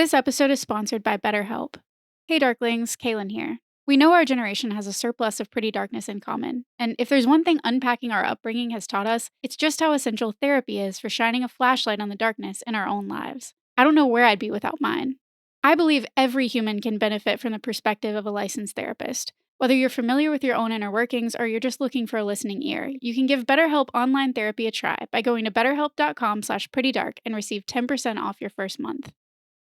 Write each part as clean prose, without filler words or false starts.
This episode is sponsored by BetterHelp. Hey Darklings, Kaylin here. We know our generation has a surplus of pretty darkness in common, and if there's one thing unpacking our upbringing has taught us, it's just how essential therapy is for shining a flashlight on the darkness in our own lives. I don't know where I'd be without mine. I believe every human can benefit from the perspective of a licensed therapist. Whether you're familiar with your own inner workings or you're just looking for a listening ear, you can give BetterHelp online therapy a try by going to betterhelp.com/prettydark and receive 10% off your first month.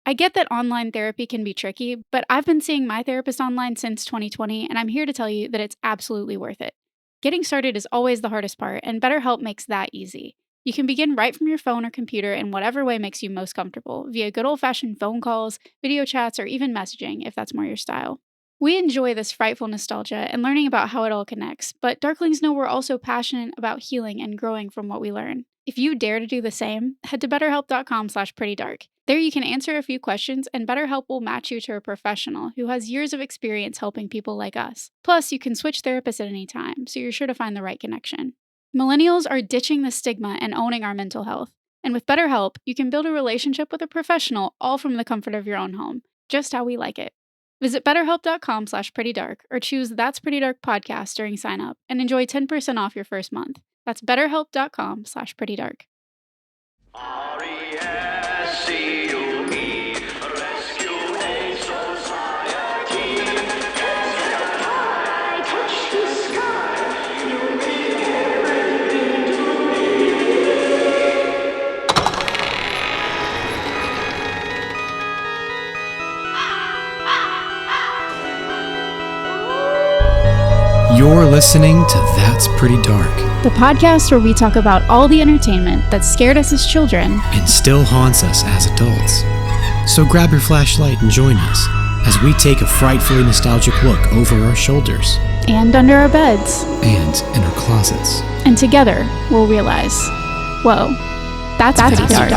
I get that online therapy can be tricky, but I've been seeing my therapist online since 2020, and I'm here to tell you that it's absolutely worth it. Getting started is always the hardest part, and BetterHelp makes that easy. You can begin right from your phone or computer in whatever way makes you most comfortable, via good old-fashioned phone calls, video chats, or even messaging, if that's more your style. We enjoy this frightful nostalgia and learning about how it all connects, but Darklings know we're also passionate about healing and growing from what we learn. If you dare to do the same, head to betterhelp.com/prettydark. There you can answer a few questions, and BetterHelp will match you to a professional who has years of experience helping people like us. Plus, you can switch therapists at any time, so you're sure to find the right connection. Millennials are ditching the stigma and owning our mental health. And with BetterHelp, you can build a relationship with a professional all from the comfort of your own home, just how we like it. Visit betterhelp.com/prettydark or choose That's Pretty Dark podcast during sign up and enjoy 10% off your first month. That's betterhelp.com/prettydark. R-E-S-C-U-E, rescue a society. I touch the sky, you mean everything to me. You're listening to That's Pretty Dark, The podcast where we talk about all the entertainment that scared us as children and still haunts us as adults. So grab your flashlight and join us as we take a frightfully nostalgic look over our shoulders and under our beds. and in our closets. And together, we'll realize, whoa, that's pretty dark.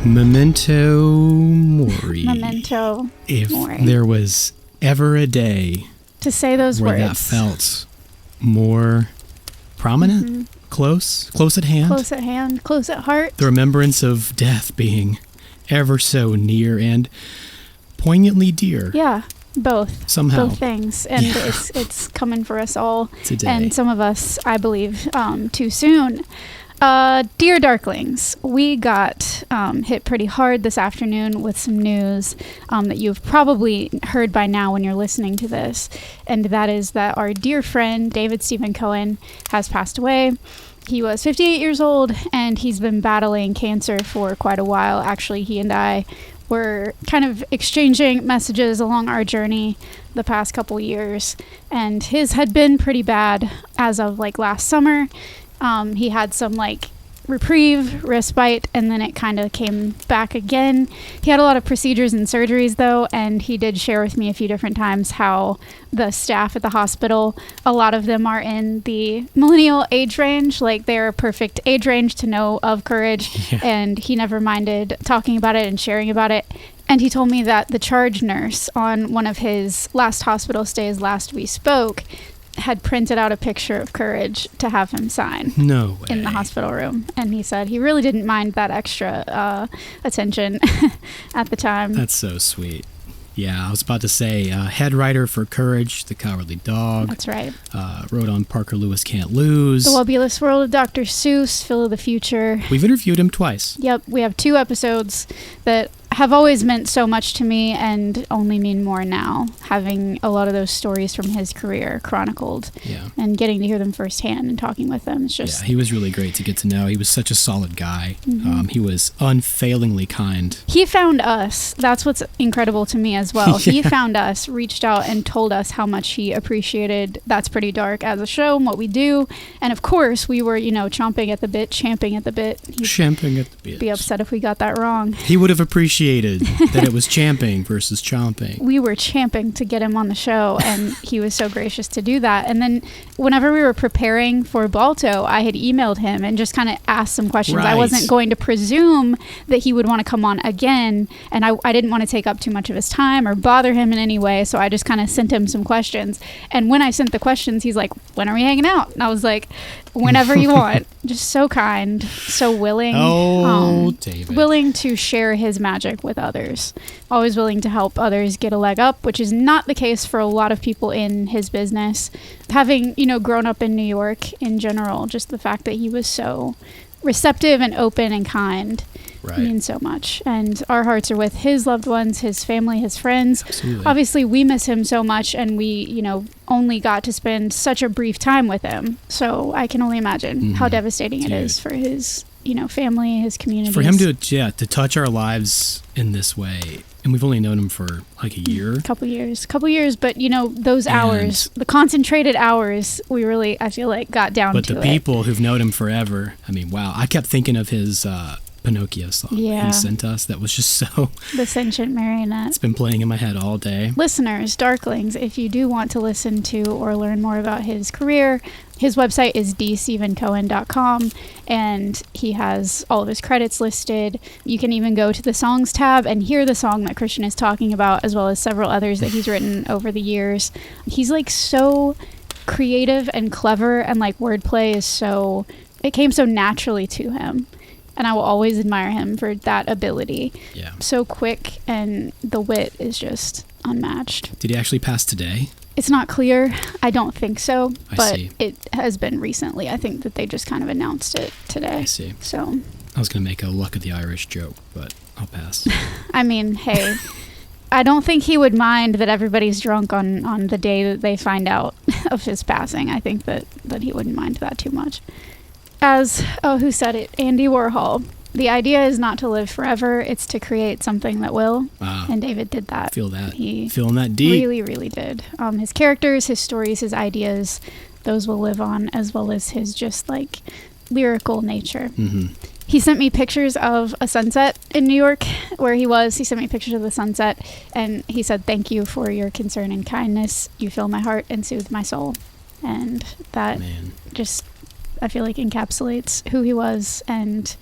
Memento Mori. Memento If mori. there was ever a day To say those where that words. felt more prominent, close at hand, Close at hand, close at heart. the remembrance of death being ever so near and poignantly dear. Yeah, both. Somehow. Both things. And Yeah. it's coming for us all. Today. And some of us, I believe, too soon. Dear Darklings, we got hit pretty hard this afternoon with some news that you've probably heard by now when you're listening to this, and that is that our dear friend David Stephen Cohen has passed away. He was 58 years old, and he's been battling cancer for quite a while. Actually, he and I were kind of exchanging messages along our journey the past couple years, and his had been pretty bad as of last summer. He had some reprieve, respite, and then it kind of came back again. He had a lot of procedures and surgeries though, and he did share with me a few different times how the staff at the hospital, a lot of them are in the millennial age range, they're a perfect age range to know of courage. Yeah. And he never minded talking about it and sharing about it. And he told me that the charge nurse on one of his last hospital stays last we spoke had printed out a picture of courage to have him sign No way. in the hospital room. And he said he really didn't mind that extra attention at the time. That's so sweet. Yeah, I was about to say, head writer for Courage, The Cowardly Dog. That's right. Wrote on Parker Lewis Can't Lose. The Wobulous World of Dr. Seuss, Phil of the Future. We've interviewed him twice. Yep, we have 2 episodes that have always meant so much to me and only mean more now, having a lot of those stories from his career chronicled. Yeah. And getting to hear them firsthand and talking with them. It's just... Yeah, he was really great to get to know. He was such a solid guy. Mm-hmm. He was unfailingly kind. He found us. That's what's incredible to me as well. He found us, reached out, and told us how much he appreciated That's Pretty Dark as a show and what we do. And of course, we were, chomping at the bit, champing at the bit. He'd Champing at the bit. be upset if we got that wrong. He would have appreciated that it was champing versus chomping. We were champing to get him on the show, and he was so gracious to do that. And then whenever we were preparing for Balto, I had emailed him and just kind of asked some questions. Right. I wasn't going to presume that he would want to come on again, and I didn't want to take up too much of his time or bother him in any way, so I just kind of sent him some questions. And when I sent the questions, he's like, when are we hanging out? And I was like, whenever you want. Just so kind, so willing. David. Willing to share his magic with others. Always willing to help others get a leg up, which is not the case for a lot of people in his business. Having, grown up in New York in general, just the fact that he was so receptive and open and kind means so much. And our hearts are with his loved ones, his family, his friends. Absolutely. Obviously, we miss him so much, and we, only got to spend such a brief time with him. So I can only imagine how devastating it is for his, family, his community. For him to touch our lives in this way. And we've only known him for like a year. Couple years. But those hours, the concentrated hours, we really, I feel like, got down to it. But the people who've known him forever, I mean, wow. I kept thinking of his Pinocchio song he sent us. That was just so... The sentient marionette. It's been playing in my head all day. Listeners, Darklings, if you do want to listen to or learn more about his career, his website is dstephencohen.com, and he has all of his credits listed. You can even go to the songs tab and hear the song that Christian is talking about, as well as several others that he's written over the years. He's like so creative and clever, and like wordplay is so... It came so naturally to him. And I will always admire him for that ability. Yeah. So quick, and the wit is just unmatched. Did he actually pass today? It's not clear. I don't think so. I see. It has been recently. I think that they just kind of announced it today. I see. So I was going to make a Luck of the Irish joke, but I'll pass. I mean, hey, I don't think he would mind that everybody's drunk on the day that they find out of his passing. I think that he wouldn't mind that too much. Who said it? Andy Warhol. The idea is not to live forever. It's to create something that will. And David did that. Feel that. He feeling that deep. Really, really did. His characters, his stories, his ideas, those will live on, as well as his just like lyrical nature. Mm-hmm. He sent me pictures of a sunset in New York where he was. He sent me pictures of the sunset, and he said, "Thank you for your concern and kindness. You fill my heart and soothe my soul." And that just... I feel like encapsulates who he was, and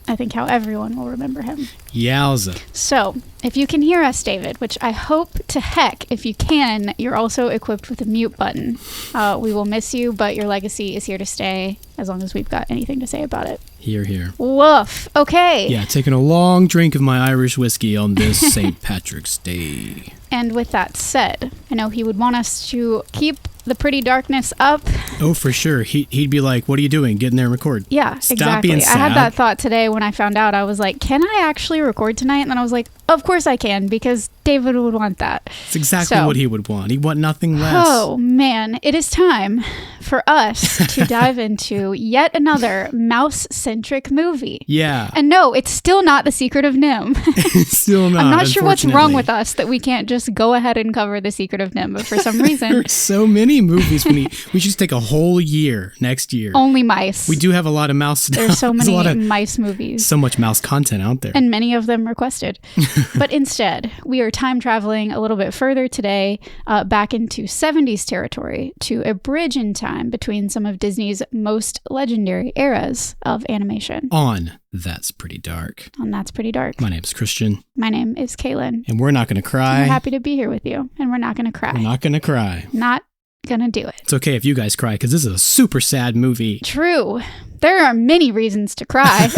I think how everyone will remember him. Yowza. So, if you can hear us, David, which I hope to heck, if you can, you're also equipped with a mute button. We will miss you, but your legacy is here to stay, as long as we've got anything to say about it. Hear, hear. Woof. Okay. Yeah, taking a long drink of my Irish whiskey on this St. Patrick's Day. And with that said, I know he would want us to keep the pretty darkness up. Oh, for sure. He'd be like, "What are you doing? Get in there and record." Yeah, Stop exactly. being sad. I had that thought today when I found out. I was like, can I actually record tonight? And then I was like, of course I can, because David would want that. It's exactly what he would want. He'd want nothing less. Oh, man. It is time for us to dive into yet another mouse-centric movie. Yeah. And no, it's still not The Secret of Nim. Still not, I'm not sure what's wrong with us that we can't just go ahead and cover The Secret of Nim, but for some reason... There's so many movies. We should just take a whole year next year. Only mice. We do have a lot of mouse. There's so many mice movies. So much mouse content out there. And many of them requested. But instead, we are time traveling a little bit further today, back into 70s territory, to a bridge in time between some of Disney's most legendary eras of animation. On That's Pretty Dark. On That's Pretty Dark. My name's Christian. My name is Kaylin. And we're not going to cry. We're happy to be here with you. And we're not going to cry. We're not going to cry. Not gonna do it. It's okay if you guys cry, because this is a super sad movie. True. There are many reasons to cry.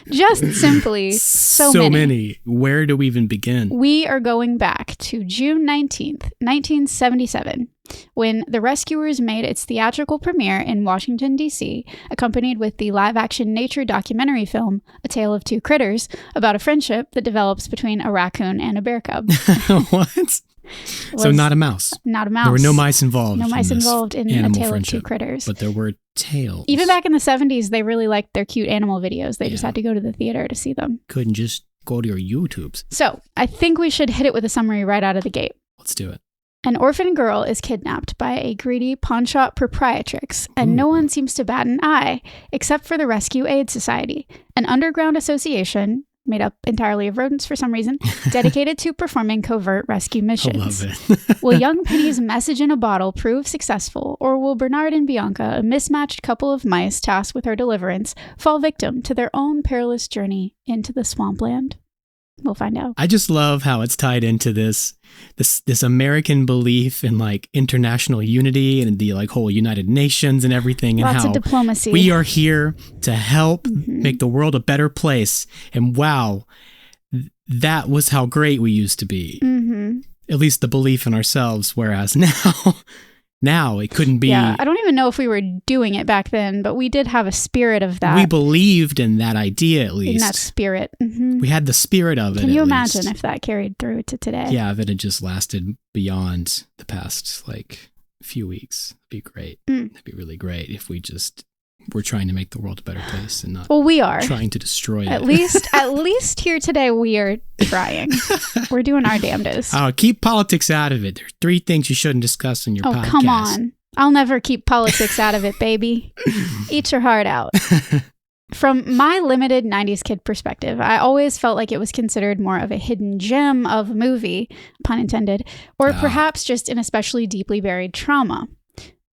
Just simply so many. Where do we even begin? We are going back to June 19th, 1977, when The Rescuers made its theatrical premiere in Washington, D.C., accompanied with the live-action nature documentary film, A Tale of Two Critters, about a friendship that develops between a raccoon and a bear cub. What? So not a mouse. Not a mouse. There were no mice involved. No mice involved in A Tale of Two Critters. But there were tails. Even back in the 70s, they really liked their cute animal videos. They just had to go to the theater to see them. Couldn't just go to your YouTubes. So I think we should hit it with a summary right out of the gate. Let's do it. An orphan girl is kidnapped by a greedy pawnshop proprietrix, and no one seems to bat an eye, except for the Rescue Aid Society, an underground association made up entirely of rodents for some reason, dedicated to performing covert rescue missions. I love it. Will young Penny's message in a bottle prove successful, or will Bernard and Bianca, a mismatched couple of mice tasked with her deliverance, fall victim to their own perilous journey into the swampland? We'll find out. I just love how it's tied into this American belief in like international unity and the like whole United Nations and everything, and Lots how of diplomacy. we are here to help make the world a better place. And wow, that was how great we used to be. Mm-hmm. At least the belief in ourselves. Whereas now it couldn't be. Yeah, I don't even know if we were doing it back then, but we did have a spirit of that. We believed in that idea, at least. In that spirit. Mm-hmm. We had the spirit of it. Can you at imagine least. if that carried through to today? Yeah, if it had just lasted beyond the past like few weeks, it'd be great. It'd be really great if we just were trying to make the world a better place and not we are trying to destroy it. At least here today we are trying. We're doing our damnedest. Keep politics out of it. There's 3 things you shouldn't discuss in your podcast. Oh, come on. I'll never keep politics out of it, baby. Eat your heart out. From my limited 90s kid perspective, I always felt like it was considered more of a hidden gem of a movie, pun intended, or perhaps just an especially deeply buried trauma.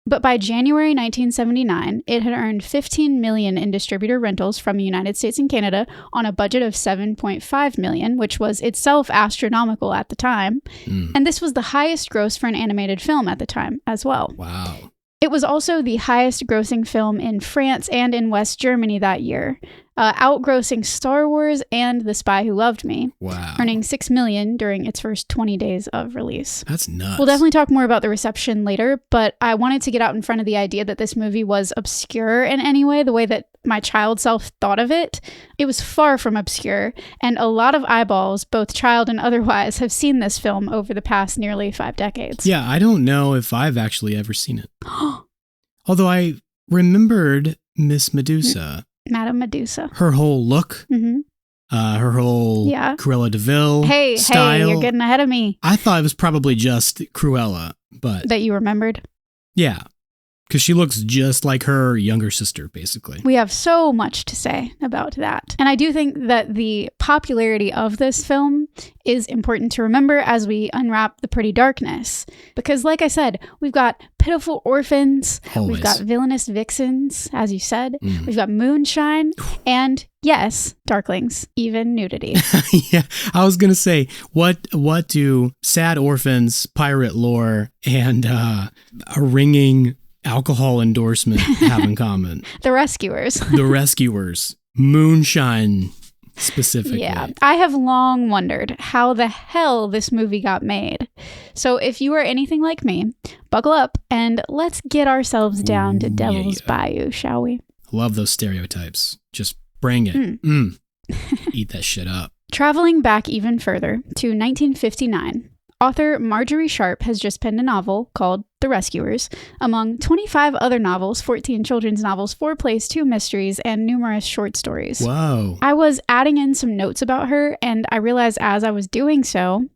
But by January 1979, it had earned $15 million in distributor rentals from the United States and Canada on a budget of $7.5 million, which was itself astronomical at the time. And this was the highest gross for an animated film at the time as well. Wow. It was also the highest grossing film in France and in West Germany that year, outgrossing Star Wars and The Spy Who Loved Me, earning $6 million during its first 20 days of release. That's nuts. We'll definitely talk more about the reception later, but I wanted to get out in front of the idea that this movie was obscure in any way, the way that my child self thought of it. It was far from obscure, and a lot of eyeballs, both child and otherwise, have seen this film over the past nearly 5 decades. Yeah, I don't know if I've actually ever seen it. Although I remembered Miss Medusa. Madame Medusa. Her whole look. Mm-hmm. Her whole Cruella de Vil style. Hey, you're getting ahead of me. I thought it was probably just Cruella, but... That you remembered? Yeah. Because she looks just like her younger sister, basically. We have so much to say about that. And I do think that the popularity of this film is important to remember as we unwrap the pretty darkness. Because like I said, we've got pitiful orphans, Always. We've got villainous vixens, as you said, we've got moonshine, and yes, darklings, even nudity. Yeah, I was going to say, what do sad orphans, pirate lore, and a ringing alcohol endorsement have in common? The Rescuers. The Rescuers. Moonshine, specifically. Yeah, I have long wondered how the hell this movie got made. So if you are anything like me, buckle up and let's get ourselves down to Devil's Bayou, shall we? Love those stereotypes. Just bring it. Eat that shit up. Traveling back even further to 1959, author Marjorie Sharp has just penned a novel called The Rescuers, among 25 other novels, 14 children's novels, 4 plays, 2 mysteries, and numerous short stories. Whoa. I was adding in some notes about her, and I realized as I was doing so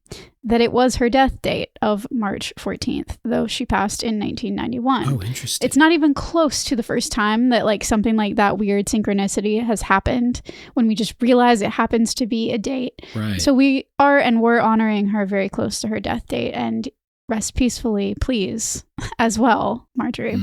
that it was her death date of March 14th, though she passed in 1991. Oh, interesting. It's not even close to the first time that like something like that weird synchronicity has happened when we just realize it happens to be a date. Right. So we are and were honoring her very close to her death date, and rest peacefully, please, as well, Marjorie.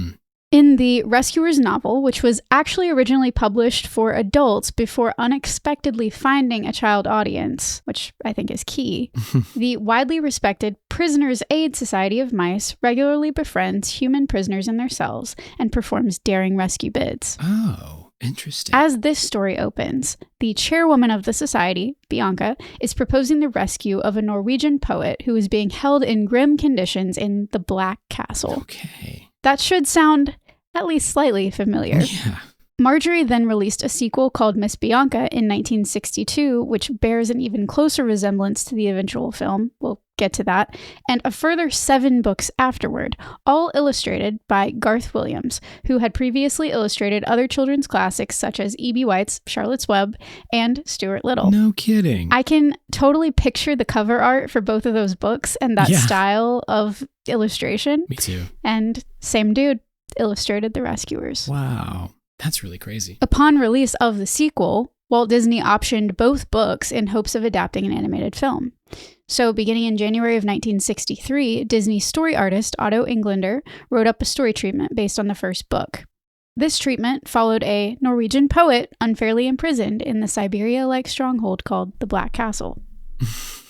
In the Rescuers novel, which was actually originally published for adults before unexpectedly finding a child audience, which I think is key, the widely respected Prisoners' Aid Society of Mice regularly befriends human prisoners in their cells and performs daring rescue bids. Oh, interesting. As this story opens, the chairwoman of the society, Bianca, is proposing the rescue of a Norwegian poet who is being held in grim conditions in the Black Castle. Okay. That should sound at least slightly familiar. Yeah. Marjorie then released a sequel called Miss Bianca in 1962, which bears an even closer resemblance to the eventual film. We'll get to that. And a further 7 books afterward, all illustrated by Garth Williams, who had previously illustrated other children's classics such as E.B. White's Charlotte's Web and Stuart Little. No kidding. I can totally picture the cover art for both of those books and that style of illustration. Me too. And same dude illustrated The Rescuers. Wow. That's really crazy. Upon release of the sequel, Walt Disney optioned both books in hopes of adapting an animated film. So beginning in January of 1963, Disney story artist Otto Englander wrote up a story treatment based on the first book. This treatment followed a Norwegian poet unfairly imprisoned in the Siberia-like stronghold called the Black Castle.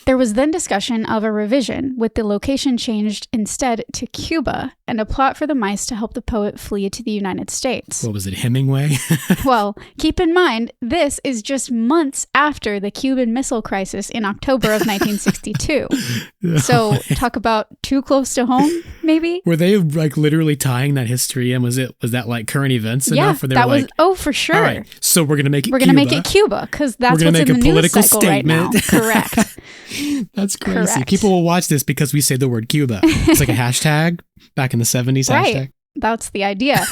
There was then discussion of a revision, with the location changed instead to Cuba, and a plot for the mice to help the poet flee to the United States. What was it, Hemingway? Well, keep in mind, this is just months after the Cuban Missile Crisis in October of 1962. So, talk about too close to home, maybe? Were they like literally tying that history in? Was that like current events enough? Where they that were like, was, for sure. all right, so we're going to make it We're going to make it Cuba, because that's We're what's gonna in the make a news political cycle statement. right now. Correct. That's crazy. Correct. People will watch this because we say the word Cuba. It's like a hashtag back in the 70s Right. hashtag. That's the idea.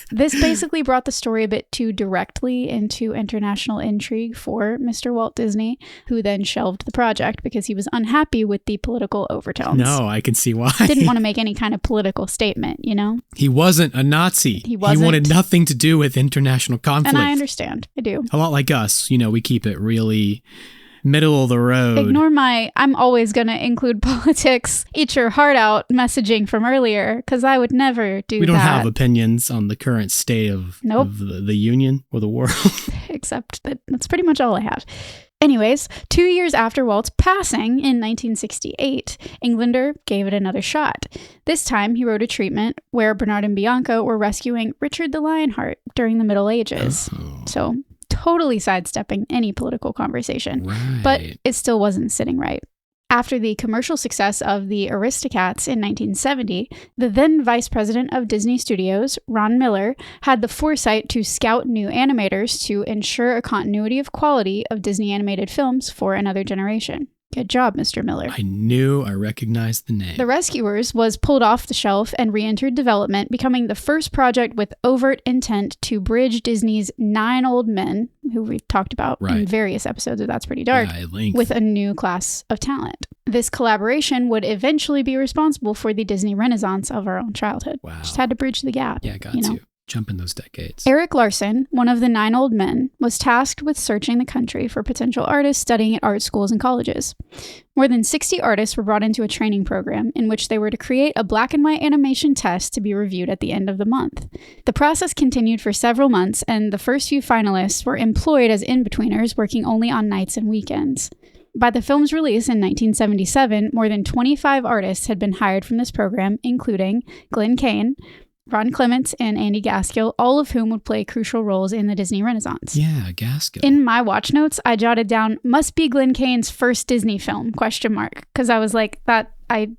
This basically brought the story a bit too directly into international intrigue for Mr. Walt Disney, who then shelved the project because he was unhappy with the political overtones. No, I can see why. Didn't want to make any kind of political statement, you know? He wasn't a Nazi. He wasn't. He wanted nothing to do with international conflict. And I understand. I do. A lot like us, we keep it really middle of the road. Ignore my, I'm always going to include politics, eat your heart out messaging from earlier, because I would never do that. We don't have opinions on the current state of, Nope. of the union or the world. Except that's pretty much all I have. Anyways, 2 years after Walt's passing in 1968, Englander gave it another shot. This time, he wrote a treatment where Bernard and Bianca were rescuing Richard the Lionheart during the Middle Ages. Oh. So, totally sidestepping any political conversation. Right. But it still wasn't sitting right. After the commercial success of the Aristocats in 1970, the then vice president of Disney Studios, Ron Miller, had the foresight to scout new animators to ensure a continuity of quality of Disney animated films for another generation. Good job, Mr. Miller. I knew I recognized the name. The Rescuers was pulled off the shelf and re-entered development, becoming the first project with overt intent to bridge Disney's 9 old men, who we've talked about in various episodes of That's Pretty Dark, with a new class of talent. This collaboration would eventually be responsible for the Disney renaissance of our own childhood. Wow. Just had to bridge the gap. Yeah, got to. Jump in those decades. Eric Larson, one of the 9 old men, was tasked with searching the country for potential artists studying at art schools and colleges. More than 60 artists were brought into a training program in which they were to create a black and white animation test to be reviewed at the end of the month. The process continued for several months, and the first few finalists were employed as in-betweeners working only on nights and weekends. By the film's release in 1977, more than 25 artists had been hired from this program, including Glenn Kane, Ron Clements, and Andy Gaskill, all of whom would play crucial roles in the Disney Renaissance. Yeah, Gaskill. In my watch notes, I jotted down, must be Glenn Kane's first Disney film, ? Because I was like,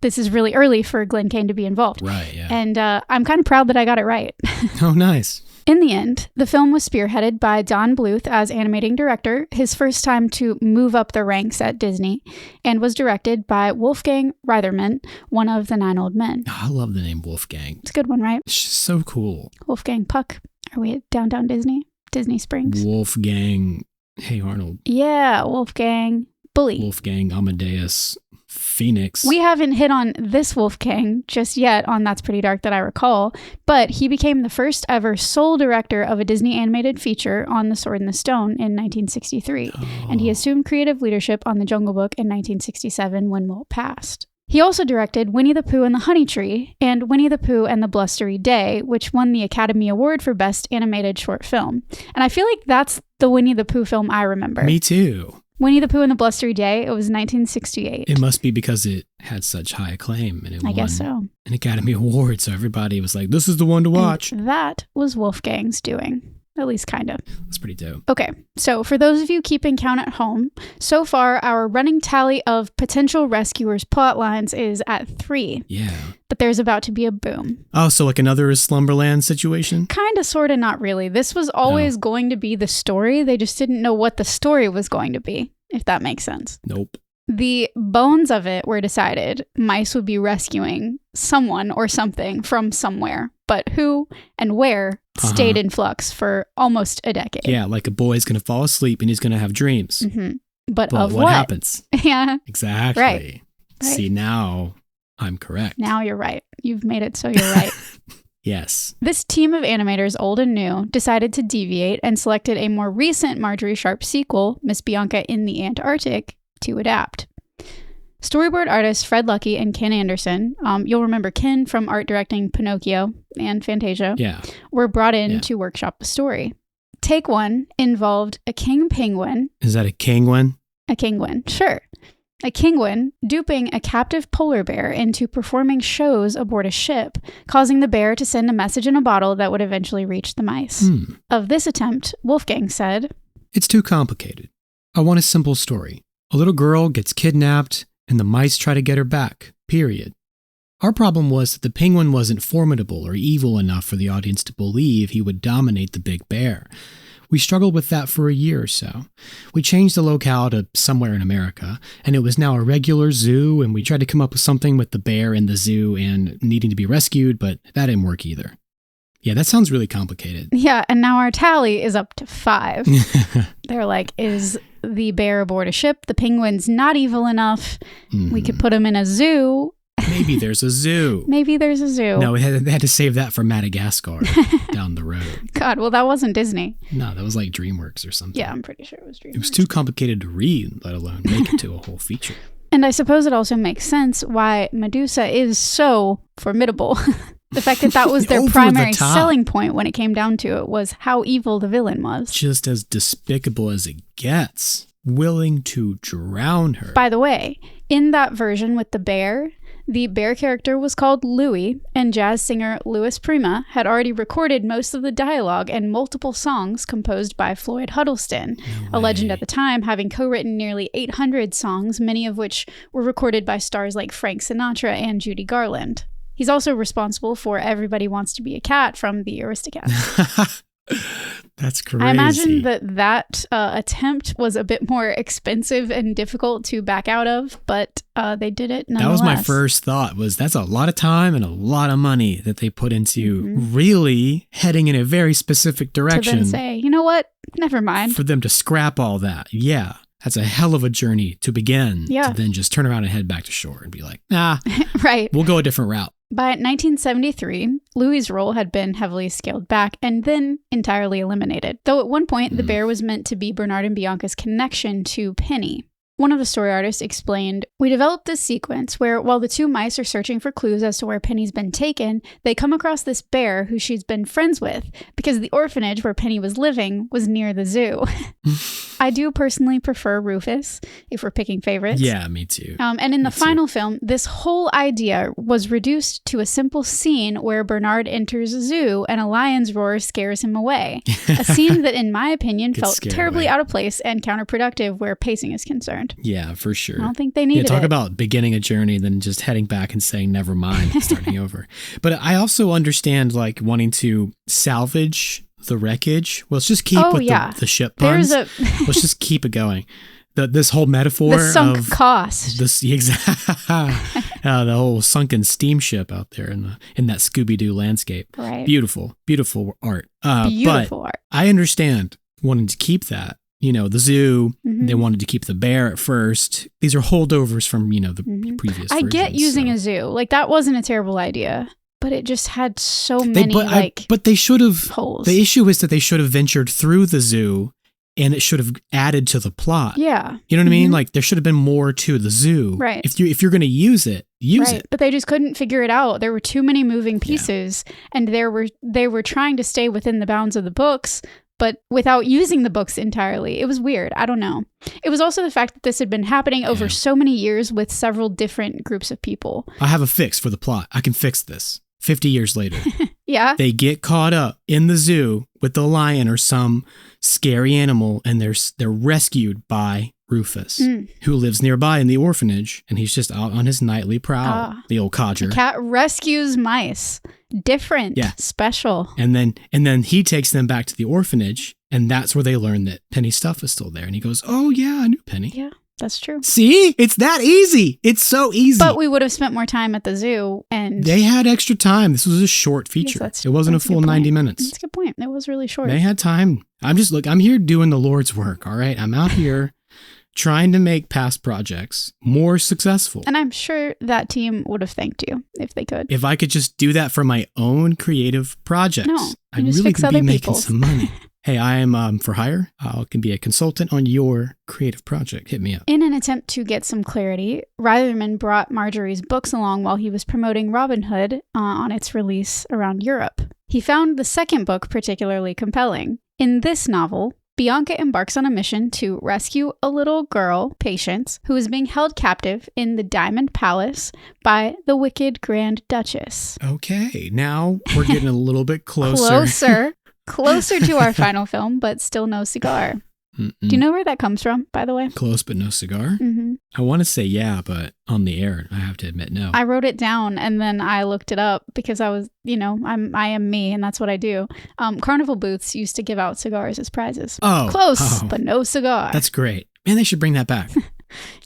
this is really early for Glenn Kane to be involved. Right, yeah. And I'm kind of proud that I got it right. Oh, nice. In the end, the film was spearheaded by Don Bluth as animating director, his first time to move up the ranks at Disney, and was directed by Wolfgang Reitherman, one of the 9 old men. Oh, I love the name Wolfgang. It's a good one, right? It's just so cool. Wolfgang Puck. Are we at Downtown Disney? Disney Springs? Wolfgang. Hey, Arnold. Yeah, Wolfgang. Bully. Wolfgang Amadeus Phoenix. We haven't hit on this Wolfgang just yet on That's Pretty Dark that I recall, but he became the first ever sole director of a Disney animated feature on The Sword and the Stone in 1963, and he assumed creative leadership on The Jungle Book in 1967 when Walt passed. He also directed Winnie the Pooh and the Honey Tree and Winnie the Pooh and the Blustery Day, which won the Academy Award for Best Animated Short Film. And I feel like that's the Winnie the Pooh film I remember. Me too. Winnie the Pooh and the Blustery Day, it was 1968. It must be because it had such high acclaim and it won guess so. an Academy Award, so everybody was like, this is the one to watch. And that was Wolfgang's doing. At least kind of. That's pretty dope. Okay, so for those of you keeping count at home, so far our running tally of potential rescuers plot lines is at 3. Yeah. But there's about to be a boom. Oh, so like another Slumberland situation? Kind of, sort of, not really. This was always going to be the story. They just didn't know what the story was going to be, if that makes sense. Nope. The bones of it were decided. Mice would be rescuing someone or something from somewhere, but who and where stayed in flux for almost a decade. Yeah, like a boy's going to fall asleep and he's going to have dreams. Mm-hmm. But of what happens? Yeah. Exactly. Right. See, now I'm correct. Now you're right. You've made it so you're right. Yes. This team of animators, old and new, decided to deviate and selected a more recent Marjorie Sharp sequel, Miss Bianca in the Antarctic, to adapt. Storyboard artists Fred Lucky and Ken Anderson, you'll remember Ken from art directing Pinocchio and Fantasia, were brought in to workshop the story. Take one involved a king penguin. Is that a kingwin? A kingwin, sure. A penguin duping a captive polar bear into performing shows aboard a ship, causing the bear to send a message in a bottle that would eventually reach the mice. Of this attempt, Wolfgang said, "It's too complicated. I want a simple story. A little girl gets kidnapped, and the mice try to get her back, period. Our problem was that the penguin wasn't formidable or evil enough for the audience to believe he would dominate the big bear. We struggled with that for a year or so. We changed the locale to somewhere in America, and it was now a regular zoo, and we tried to come up with something with the bear in the zoo and needing to be rescued, but that didn't work either." Yeah, that sounds really complicated. Yeah, and now our tally is up to 5. They're like, is the bear aboard a ship? The penguin's not evil enough. We could put him in a zoo. Maybe there's a zoo. Maybe there's a zoo. No, they had to save that for Madagascar down the road. God, well, that wasn't Disney. No, that was like DreamWorks or something. Yeah, I'm pretty sure it was DreamWorks. It was too complicated to read, let alone make it to a whole feature. And I suppose it also makes sense why Medusa is so formidable. The fact that was their primary selling point when it came down to it was how evil the villain was. Just as despicable as it gets. Willing to drown her. By the way, in that version with the bear character was called Louis, and jazz singer Louis Prima had already recorded most of the dialogue and multiple songs composed by Floyd Huddleston, a legend at the time, having co-written nearly 800 songs, many of which were recorded by stars like Frank Sinatra and Judy Garland. He's also responsible for Everybody Wants to Be a Cat from the Aristocats. That's crazy. I imagine that attempt was a bit more expensive and difficult to back out of, but they did it nonetheless. That was my first thought, that's a lot of time and a lot of money that they put into really heading in a very specific direction. To then say, you know what? Never mind. For them to scrap all that. Yeah. That's a hell of a journey to begin. Yeah. To then just turn around and head back to shore and be like, nah, right. We'll go a different route. By 1973, Louis' role had been heavily scaled back and then entirely eliminated, though at one point the bear was meant to be Bernard and Bianca's connection to Penny. One of the story artists explained, "We developed this sequence where, while the two mice are searching for clues as to where Penny's been taken, they come across this bear who she's been friends with, because the orphanage where Penny was living was near the zoo." I do personally prefer Rufus, if we're picking favorites. Yeah, me too. And in the final film, this whole idea was reduced to a simple scene where Bernard enters a zoo and a lion's roar scares him away. A scene that, in my opinion, felt terribly out of place and counterproductive where pacing is concerned. Yeah, for sure. I don't think they needed talk it. about beginning a journey and then just heading back and saying never mind and starting over. But I also understand like wanting to salvage the wreckage. Well, let's just keep the ship puns. Let's just keep it going. This whole metaphor the sunk of cost. The whole sunken steamship out there in that Scooby-Doo landscape. Right. Beautiful art. Beautiful art. I understand wanting to keep that. The zoo, they wanted to keep the bear at first. These are holdovers from, the previous I versions, get using a zoo. Like, that wasn't a terrible idea, but it just had so many, but they should have, holes. The issue is that they should have ventured through the zoo and it should have added to the plot. Yeah. You know what I mean? Like, there should have been more to the zoo. Right. If you're going to use it, use it. But they just couldn't figure it out. There were too many moving pieces, and they were trying to stay within the bounds of the books, but without using the books entirely. It was weird. I don't know. It was also the fact that this had been happening over so many years with several different groups of people. I have a fix for the plot. I can fix this. 50 years later. Yeah. They get caught up in the zoo with the lion or some scary animal, and they're rescued by Rufus, who lives nearby in the orphanage, and he's just out on his nightly prowl. The old codger. The cat rescues mice. Different. Yeah. Special. And then he takes them back to the orphanage, and that's where they learn that Penny's stuff is still there. And he goes, "Oh yeah, I knew Penny." Yeah, that's true. See? It's that easy. It's so easy. But we would have spent more time at the zoo, and they had extra time. This was a short feature. It wasn't a full 90 minutes. That's a good point. It was really short. They had time. I'm here doing the Lord's work, all right? I'm out here trying to make past projects more successful. And I'm sure that team would have thanked you if they could. If I could just do that for my own creative projects, I'd really be making some money. Hey, I am for hire. I can be a consultant on your creative project. Hit me up. In an attempt to get some clarity, Reitherman brought Marjorie's books along while he was promoting Robin Hood on its release around Europe. He found the second book particularly compelling. In this novel, Bianca embarks on a mission to rescue a little girl, Patience, who is being held captive in the Diamond Palace by the wicked Grand Duchess. Okay, now we're getting a little bit closer. Closer to our final film, but still no cigar. Mm-mm. Do you know where that comes from, by the way? Close but no cigar? Mm-hmm. I want to say yeah, but on the air, I have to admit no. I wrote it down and then I looked it up because I was, I am me and that's what I do. Carnival booths used to give out cigars as prizes. Close, but no cigar. That's great. Man, they should bring that back.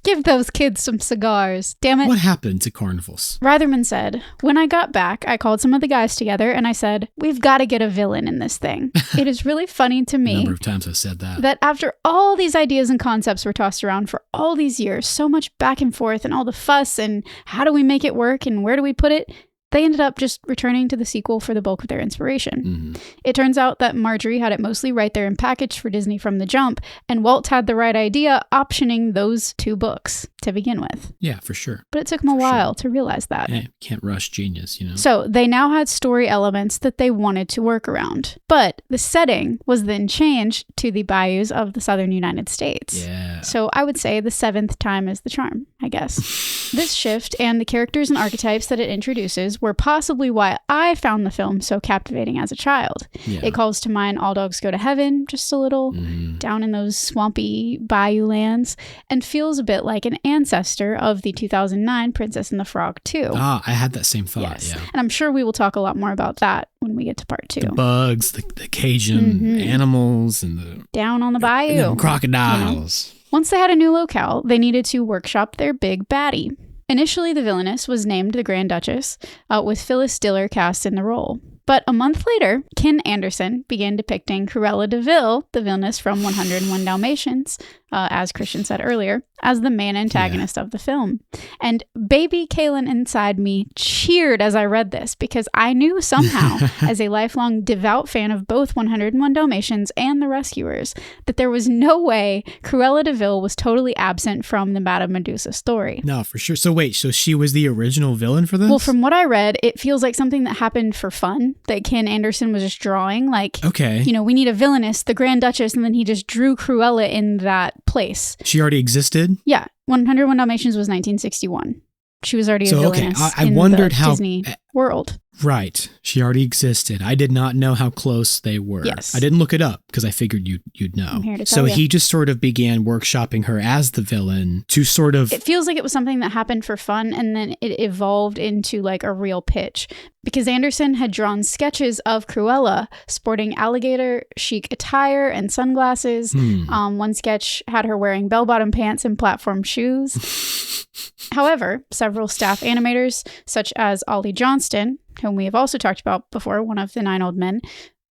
Give those kids some cigars. Damn it. What happened to carnivals? Reitherman said, when I got back, I called some of the guys together and I said, we've got to get a villain in this thing. It is really funny to me. A number of times I've said that. That after all these ideas and concepts were tossed around for all these years, so much back and forth and all the fuss and how do we make it work and where do we put it? They ended up just returning to the sequel for the bulk of their inspiration. Mm-hmm. It turns out that Marjorie had it mostly right there and packaged for Disney from the jump, and Walt had the right idea optioning those 2 books to begin with. Yeah, for sure. But it took them a while to realize that. Hey, can't rush genius, So they now had story elements that they wanted to work around. But the setting was then changed to the bayous of the southern United States. Yeah. So I would say the 7th time is the charm, I guess. This shift and the characters and archetypes that it introduces were possibly why I found the film so captivating as a child. Yeah. It calls to mind All Dogs Go to Heaven, just a little down in those swampy bayou lands, and feels a bit like an ancestor of the 2009 Princess and the Frog 2. Ah, I had that same thought, Yes. yeah. And I'm sure we will talk a lot more about that when we get to part 2. The bugs, the Cajun animals, and the Down on the bayou. and the crocodiles. Once they had a new locale, they needed to workshop their big baddie. Initially, the villainess was named the Grand Duchess, with Phyllis Diller cast in the role. But a month later, Ken Anderson began depicting Cruella de Vil, the villainess from 101 Dalmatians, as Christian said earlier, as the main antagonist of the film. And baby Kaylin inside me cheered as I read this because I knew somehow, as a lifelong devout fan of both 101 Dalmatians and The Rescuers, that there was no way Cruella de Vil was totally absent from the Madame Medusa story. No, for sure. So wait, so she was the original villain for this? Well, from what I read, it feels like something that happened for fun, that Ken Anderson was just drawing. Like, okay. We need a villainess, the Grand Duchess, and then he just drew Cruella in that place. She already existed? Yeah. 101 Dalmatians was 1961. She was already a villainess I in wondered the how Disney world. Right. She already existed. I did not know how close they were. Yes. I didn't look it up because I figured you'd know. I'm here to So tell you. he just sort of began workshopping her as the villain to sort of... It feels like it was something that happened for fun and then it evolved into like a real pitch. Because Anderson had drawn sketches of Cruella sporting alligator chic attire and sunglasses. One sketch had her wearing bell-bottom pants and platform shoes. However, several staff animators, such as Ollie Johnston, whom we have also talked about before, one of the 9 old men,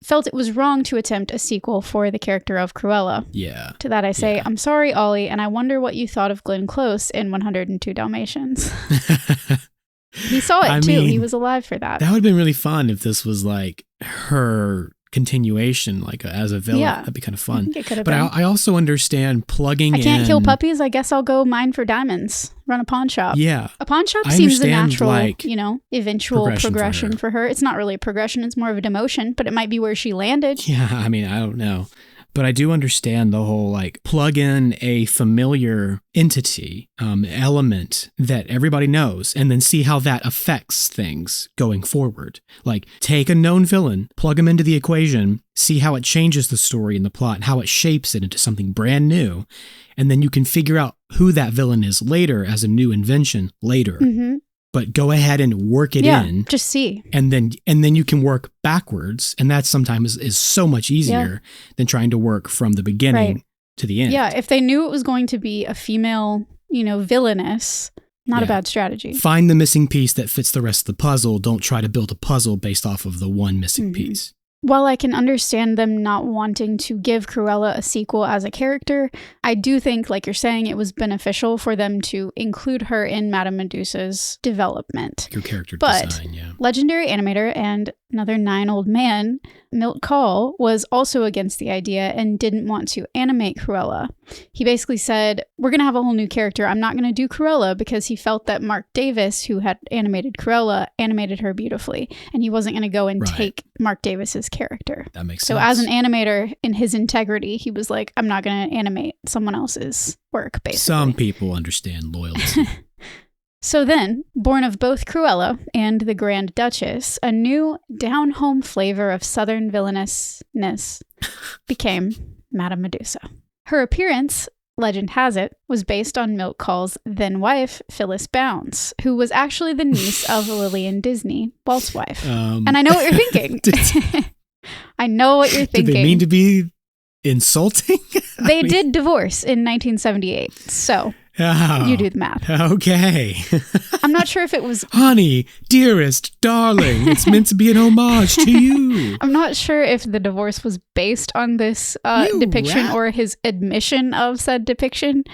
felt it was wrong to attempt a sequel for the character of Cruella. Yeah. To that I say, Yeah. I'm sorry, Ollie, and I wonder what you thought of Glenn Close in 102 Dalmatians. He saw it too. He was alive for that. That would have been really fun if this was like her continuation, like as a villain. Yeah. That'd be kind of I fun. think it could have But been. I also understand plugging in... I can't kill puppies. I guess I'll go mine for diamonds. Run a pawn shop. Yeah. A pawn shop I seems the understand, natural, like, eventual progression progression for her. for her. It's not really a progression. It's more of a demotion, but it might be where she landed. Yeah, I mean, I don't know. But I do understand the whole like plug in a familiar entity, element that everybody knows, and then see how that affects things going forward. Like take a known villain, plug him into the equation, see how it changes the story and the plot and how it shapes it into something brand new. And then you can figure out who that villain is later as a new invention later. Mm-hmm. But go ahead and work it in. Just see. And then you can work backwards. And that sometimes is so much easier than trying to work from the beginning to the end. Yeah, if they knew it was going to be a female, villainess, not a bad strategy. Find the missing piece that fits the rest of the puzzle. Don't try to build a puzzle based off of the one missing piece. While I can understand them not wanting to give Cruella a sequel as a character, I do think, like you're saying, it was beneficial for them to include her in Madame Medusa's development. Your character But design, yeah. legendary animator and another 9 old man, Milt Kahl, was also against the idea and didn't want to animate Cruella. He basically said, we're going to have a whole new character. I'm not going to do Cruella because he felt that Mark Davis, who had animated Cruella, animated her beautifully. And he wasn't going to go and take Mark Davis's character. That makes sense. So as an animator, in his integrity, he was like, I'm not going to animate someone else's work, basically. Some people understand loyalty. So then, born of both Cruella and the Grand Duchess, a new down-home flavor of Southern villainousness became Madame Medusa. Her appearance, legend has it, was based on Milt Kahl's then-wife, Phyllis Bounds, who was actually the niece of Lillian Disney, Walt's wife. And I know what you're thinking. I know what you're thinking. Did they mean to be insulting? They did divorce in 1978, so... Oh, you do the math. Okay. I'm not sure if it was... Honey, dearest, darling, it's meant to be an homage to you. I'm not sure if the divorce was based on this depiction or his admission of said depiction,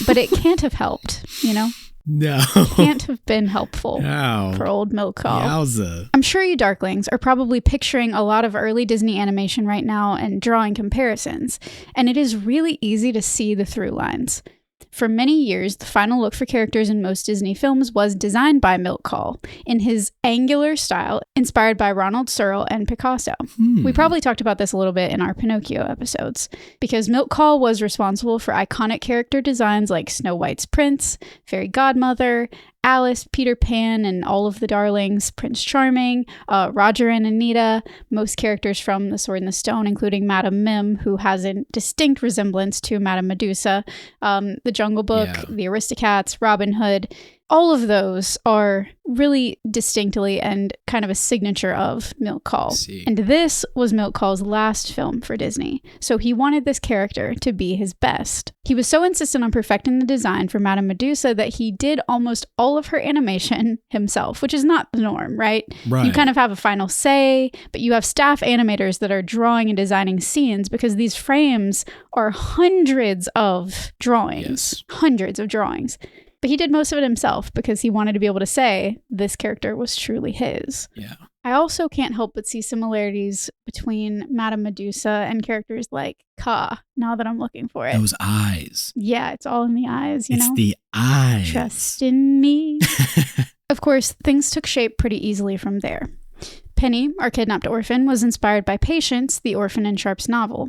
but it can't have helped, you know? No. Can't have been helpful for old Milt Kahl. Yowza. I'm sure you Darklings are probably picturing a lot of early Disney animation right now and drawing comparisons, and it is really easy to see the through lines. For many years, the final look for characters in most Disney films was designed by Milt Kahl in his angular style, inspired by Ronald Searle and Picasso. We probably talked about this a little bit in our Pinocchio episodes, because Milt Kahl was responsible for iconic character designs like Snow White's Prince, Fairy Godmother, Alice, Peter Pan, and all of the darlings, Prince Charming, Roger and Anita, most characters from The Sword and the Stone, including Madame Mim, who has a distinct resemblance to Madame Medusa, The Jungle Book, The Aristocats, Robin Hood. All of those are really distinctly and kind of a signature of Milt Kahl. And this was Milt Kahl's last film for Disney, so he wanted this character to be his best. He was so insistent on perfecting the design for Madame Medusa that he did almost all of her animation himself, which is not the norm, right? You kind of have a final say, but you have staff animators that are drawing and designing scenes because these frames are hundreds of drawings. Hundreds of drawings. But he did most of it himself because he wanted to be able to say this character was truly his. I also can't help but see similarities between Madame Medusa and characters like Ka, now that I'm looking for it. Those eyes. Yeah, it's all in the eyes, you know? It's the eyes. Trust in me. Of course, things took shape pretty easily from there. Penny, our kidnapped orphan, was inspired by Patience, the orphan in Sharp's novel.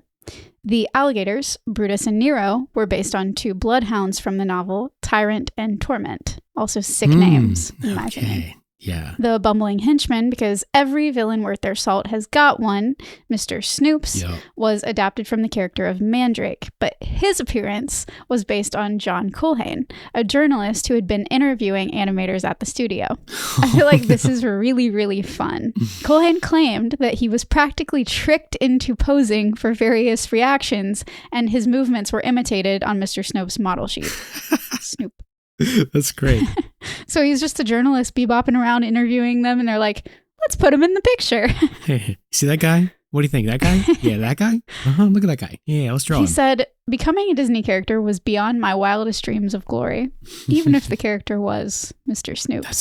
The alligators, Brutus and Nero, were based on 2 bloodhounds from the novel, Tyrant and Torment. Also sick names, in my opinion. Yeah. The bumbling henchman, because every villain worth their salt has got one, Mr. Snoops, was adapted from the character of Mandrake, but his appearance was based on John Culhane, a journalist who had been interviewing animators at the studio. I feel like this is really, really fun. Culhane claimed that he was practically tricked into posing for various reactions, and his movements were imitated on Mr. Snoop's model sheet. Snoop. That's great. So he's just a journalist bebopping around interviewing them, and they're like, let's put him in the picture. Hey, see that guy? What do you think? That guy? Yeah, that guy? Look at that guy. Yeah, let's draw him. He said, becoming a Disney character was beyond my wildest dreams of glory, even if the character was Mr. Snoop. That's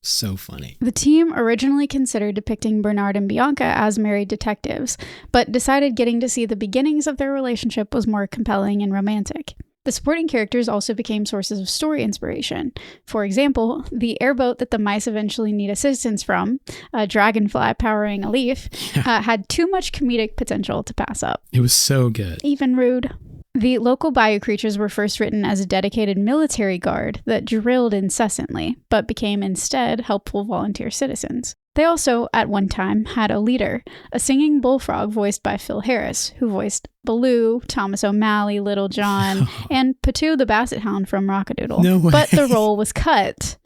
so funny. The team originally considered depicting Bernard and Bianca as married detectives, but decided getting to see the beginnings of their relationship was more compelling and romantic. The supporting characters also became sources of story inspiration. For example, the airboat that the mice eventually need assistance from, a dragonfly powering a leaf, had too much comedic potential to pass up. It was so good. Even rude. The local bayou creatures were first written as a dedicated military guard that drilled incessantly, but became instead helpful volunteer citizens. They also, at one time, had a leader, a singing bullfrog voiced by Phil Harris, who voiced Baloo, Thomas O'Malley, Little John, and Patu the Basset Hound from Rockadoodle. No way. But the role was cut.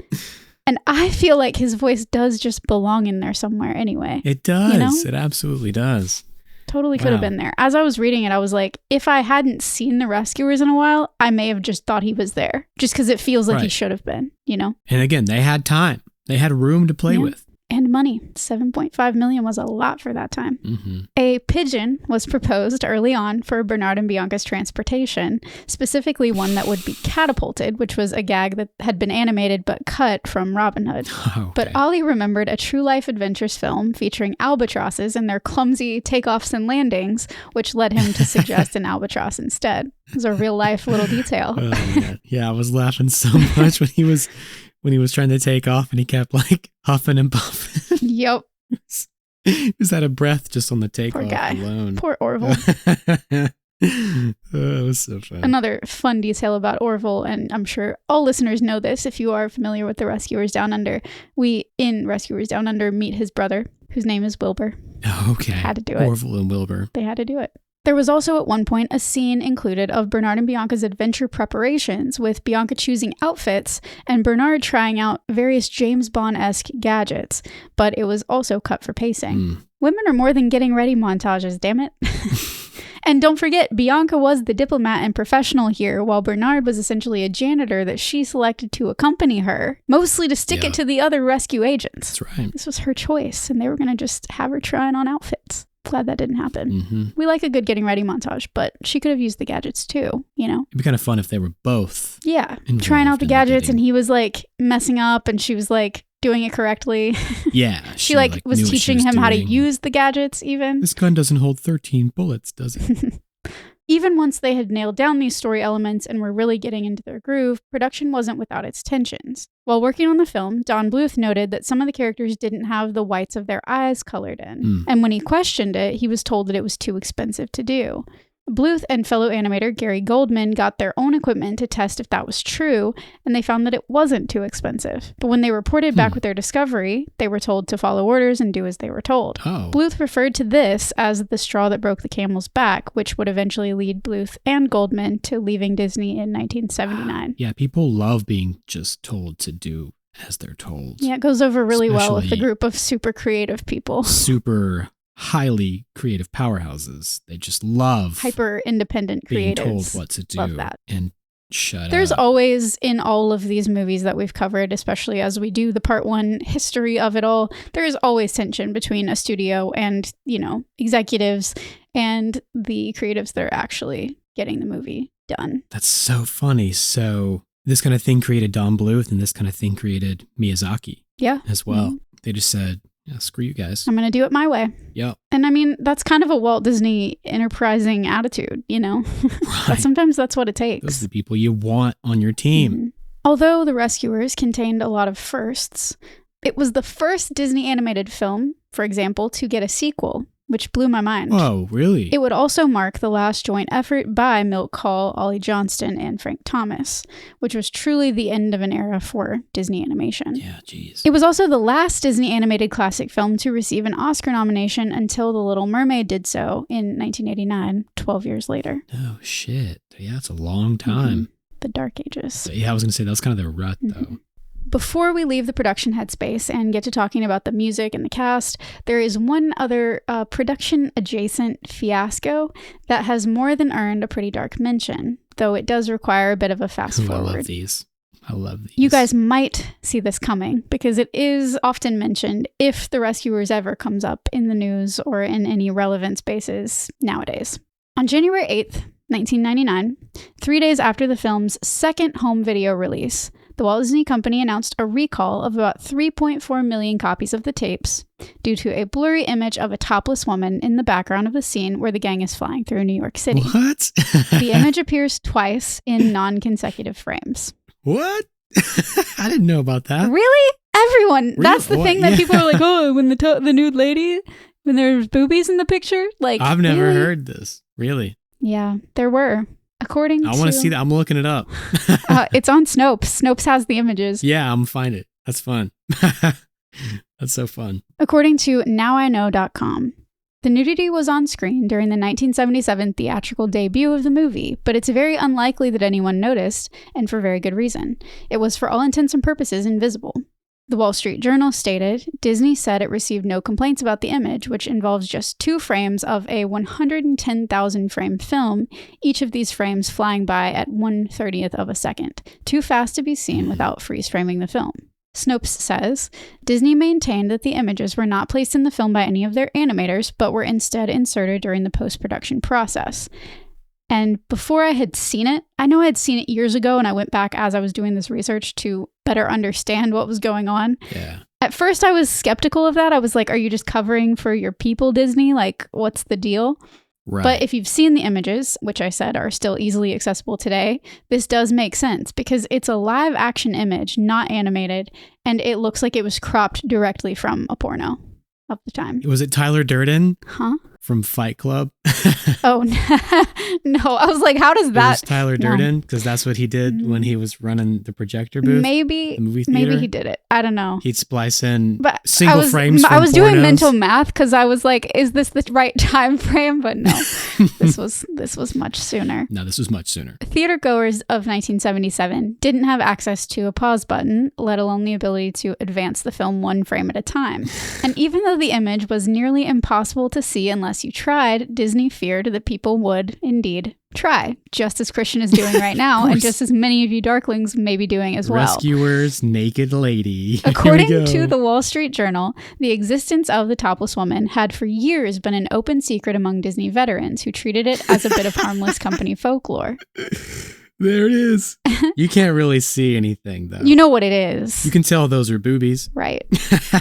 And I feel like his voice does just belong in there somewhere anyway. It does. You know? It absolutely does. Totally could have been there. As I was reading it, I was like, if I hadn't seen The Rescuers in a while, I may have just thought he was there. Just because it feels like he should have been, you know? And again, they had time. They had room to play with. And money. $7.5 million was a lot for that time. Mm-hmm. A pigeon was proposed early on for Bernard and Bianca's transportation, specifically one that would be catapulted, which was a gag that had been animated but cut from Robin Hood. Okay. But Ollie remembered a true life adventures film featuring albatrosses and their clumsy takeoffs and landings, which led him to suggest an albatross instead. It was a real life little detail. Oh, man. Yeah, I was laughing so much when he was trying to take off and he kept like huffing and puffing. Yep. He was out of breath just on the takeoff Poor guy. alone. Poor Orville. It was so fun. Another fun detail about Orville, and I'm sure all listeners know this if you are familiar with the Rescuers Down Under. We, in Rescuers Down Under, meet his brother, whose name is Wilbur. Okay. Had to do it. Orville and Wilbur. They had to do it. There was also at one point a scene included of Bernard and Bianca's adventure preparations, with Bianca choosing outfits and Bernard trying out various James Bond-esque gadgets, but it was also cut for pacing. Women are more than getting ready montages, damn it. And don't forget, Bianca was the diplomat and professional here, while Bernard was essentially a janitor that she selected to accompany her, mostly to stick it to the other rescue agents. That's right. This was her choice, and they were going to just have her trying on outfits. Glad that didn't happen. Mm-hmm. We like a good getting ready montage, but she could have used the gadgets too, you know? It'd be kind of fun if they were both. Yeah. involved Trying out the in gadgets, and getting- he was like messing up, and she was like doing it correctly. Yeah. She like was knew what she teaching was him how to doing. use the gadgets even. This gun doesn't hold 13 bullets, does it? Even once they had nailed down these story elements and were really getting into their groove, production wasn't without its tensions. While working on the film, Don Bluth noted that some of the characters didn't have the whites of their eyes colored in. And when he questioned it, he was told that it was too expensive to do. Bluth and fellow animator Gary Goldman got their own equipment to test if that was true, and they found that it wasn't too expensive. But when they reported back with their discovery, they were told to follow orders and do as they were told. Oh. Bluth referred to this as the straw that broke the camel's back, which would eventually lead Bluth and Goldman to leaving Disney in 1979. Yeah, people love being just told to do as they're told. Yeah, it goes over really well with the Especially- group of super creative people. Super highly creative powerhouses. They just love Hyper independent being creatives. told what to do Love that. and shut There's up. always, in all of these movies that we've covered, especially as we do the part one history of it all, there is always tension between a studio and, you know, executives and the creatives that are actually getting the movie done. That's so funny. So this kind of thing created Don Bluth, and this kind of thing created Miyazaki Yeah. as well. Mhm. They just said, yeah, screw you guys. I'm going to do it my way. Yep. And I mean, that's kind of a Walt Disney enterprising attitude, you know? But Right. sometimes that's what it takes. Those are the people you want on your team. Mhm. Although The Rescuers contained a lot of firsts, it was the first Disney animated film, for example, to get a sequel, which blew my mind. Whoa, really? It would also mark the last joint effort by Milt Kahl, Ollie Johnston, and Frank Thomas, which was truly the end of an era for Disney animation. Yeah, jeez. It was also the last Disney animated classic film to receive an Oscar nomination until The Little Mermaid did so in 1989, 12 years later. Oh, shit. Yeah, it's a long time. The Dark Ages. So, yeah, I was going to say that was kind of the rut, though. Before we leave the production headspace and get to talking about the music and the cast, there is one other production-adjacent fiasco that has more than earned a pretty dark mention, though it does require a bit of a fast Ooh, I forward. love these. I love these. You guys might see this coming because it is often mentioned if The Rescuers ever comes up in the news or in any relevant spaces nowadays. On January 8th, 1999, 3 days after the film's second home video release, the Walt Disney Company announced a recall of about 3.4 million copies of the tapes due to a blurry image of a topless woman in the background of the scene where the gang is flying through New York City. What? The image appears twice in non-consecutive frames. What? I didn't know about that. Really? Everyone. That's the What? thing that Yeah. people are like, oh, when the nude lady, when there's boobies in the picture? Like, I've never really? heard this. Really? Yeah, there were. According I to... want to see that. I'm looking it up. It's on Snopes. Snopes has the images. Yeah, I'm gonna find it. That's fun. That's so fun. According to nowiknow.com, the nudity was on screen during the 1977 theatrical debut of the movie, but it's very unlikely that anyone noticed, and for very good reason. It was for all intents and purposes invisible. The Wall Street Journal stated, Disney said it received no complaints about the image, which involves just 2 frames of a 110,000 frame film, each of these frames flying by at 1/30th of a second, too fast to be seen without freeze framing the film. Snopes says, Disney maintained that the images were not placed in the film by any of their animators, but were instead inserted during the post-production process. And before I had seen it, I know I had seen it years ago, and I went back as I was doing this research to better understand what was going on. Yeah. At first, I was skeptical of that. I was like, are you just covering for your people, Disney? Like, what's the deal? Right. But if you've seen the images, which I said are still easily accessible today, this does make sense because it's a live action image, not animated, and it looks like it was cropped directly from a porno of the time. Was it Tyler Durden? Huh? From Fight Club? Oh, no. I was like, how does It that... was Tyler Durden, because that's what he did when he was running the projector booth. Maybe, the movie theater. maybe he did it. I don't know. He'd splice in But single frames from I was doing pornos. mental math because I was like, is this the right time frame? But no, this was much sooner. No, this was much sooner. Theater goers of 1977 didn't have access to a pause button, let alone the ability to advance the film one frame at a time. And even though the image was nearly impossible to see unless you tried, Disney feared that people would, indeed, try, just as Christian is doing right now, and just as many of you Darklings may be doing as well. Rescuers, naked lady. According to the Wall Street Journal, the existence of the topless woman had for years been an open secret among Disney veterans who treated it as a bit of harmless company folklore. There it is. You can't really see anything, though. You know what it is. You can tell those are boobies. Right.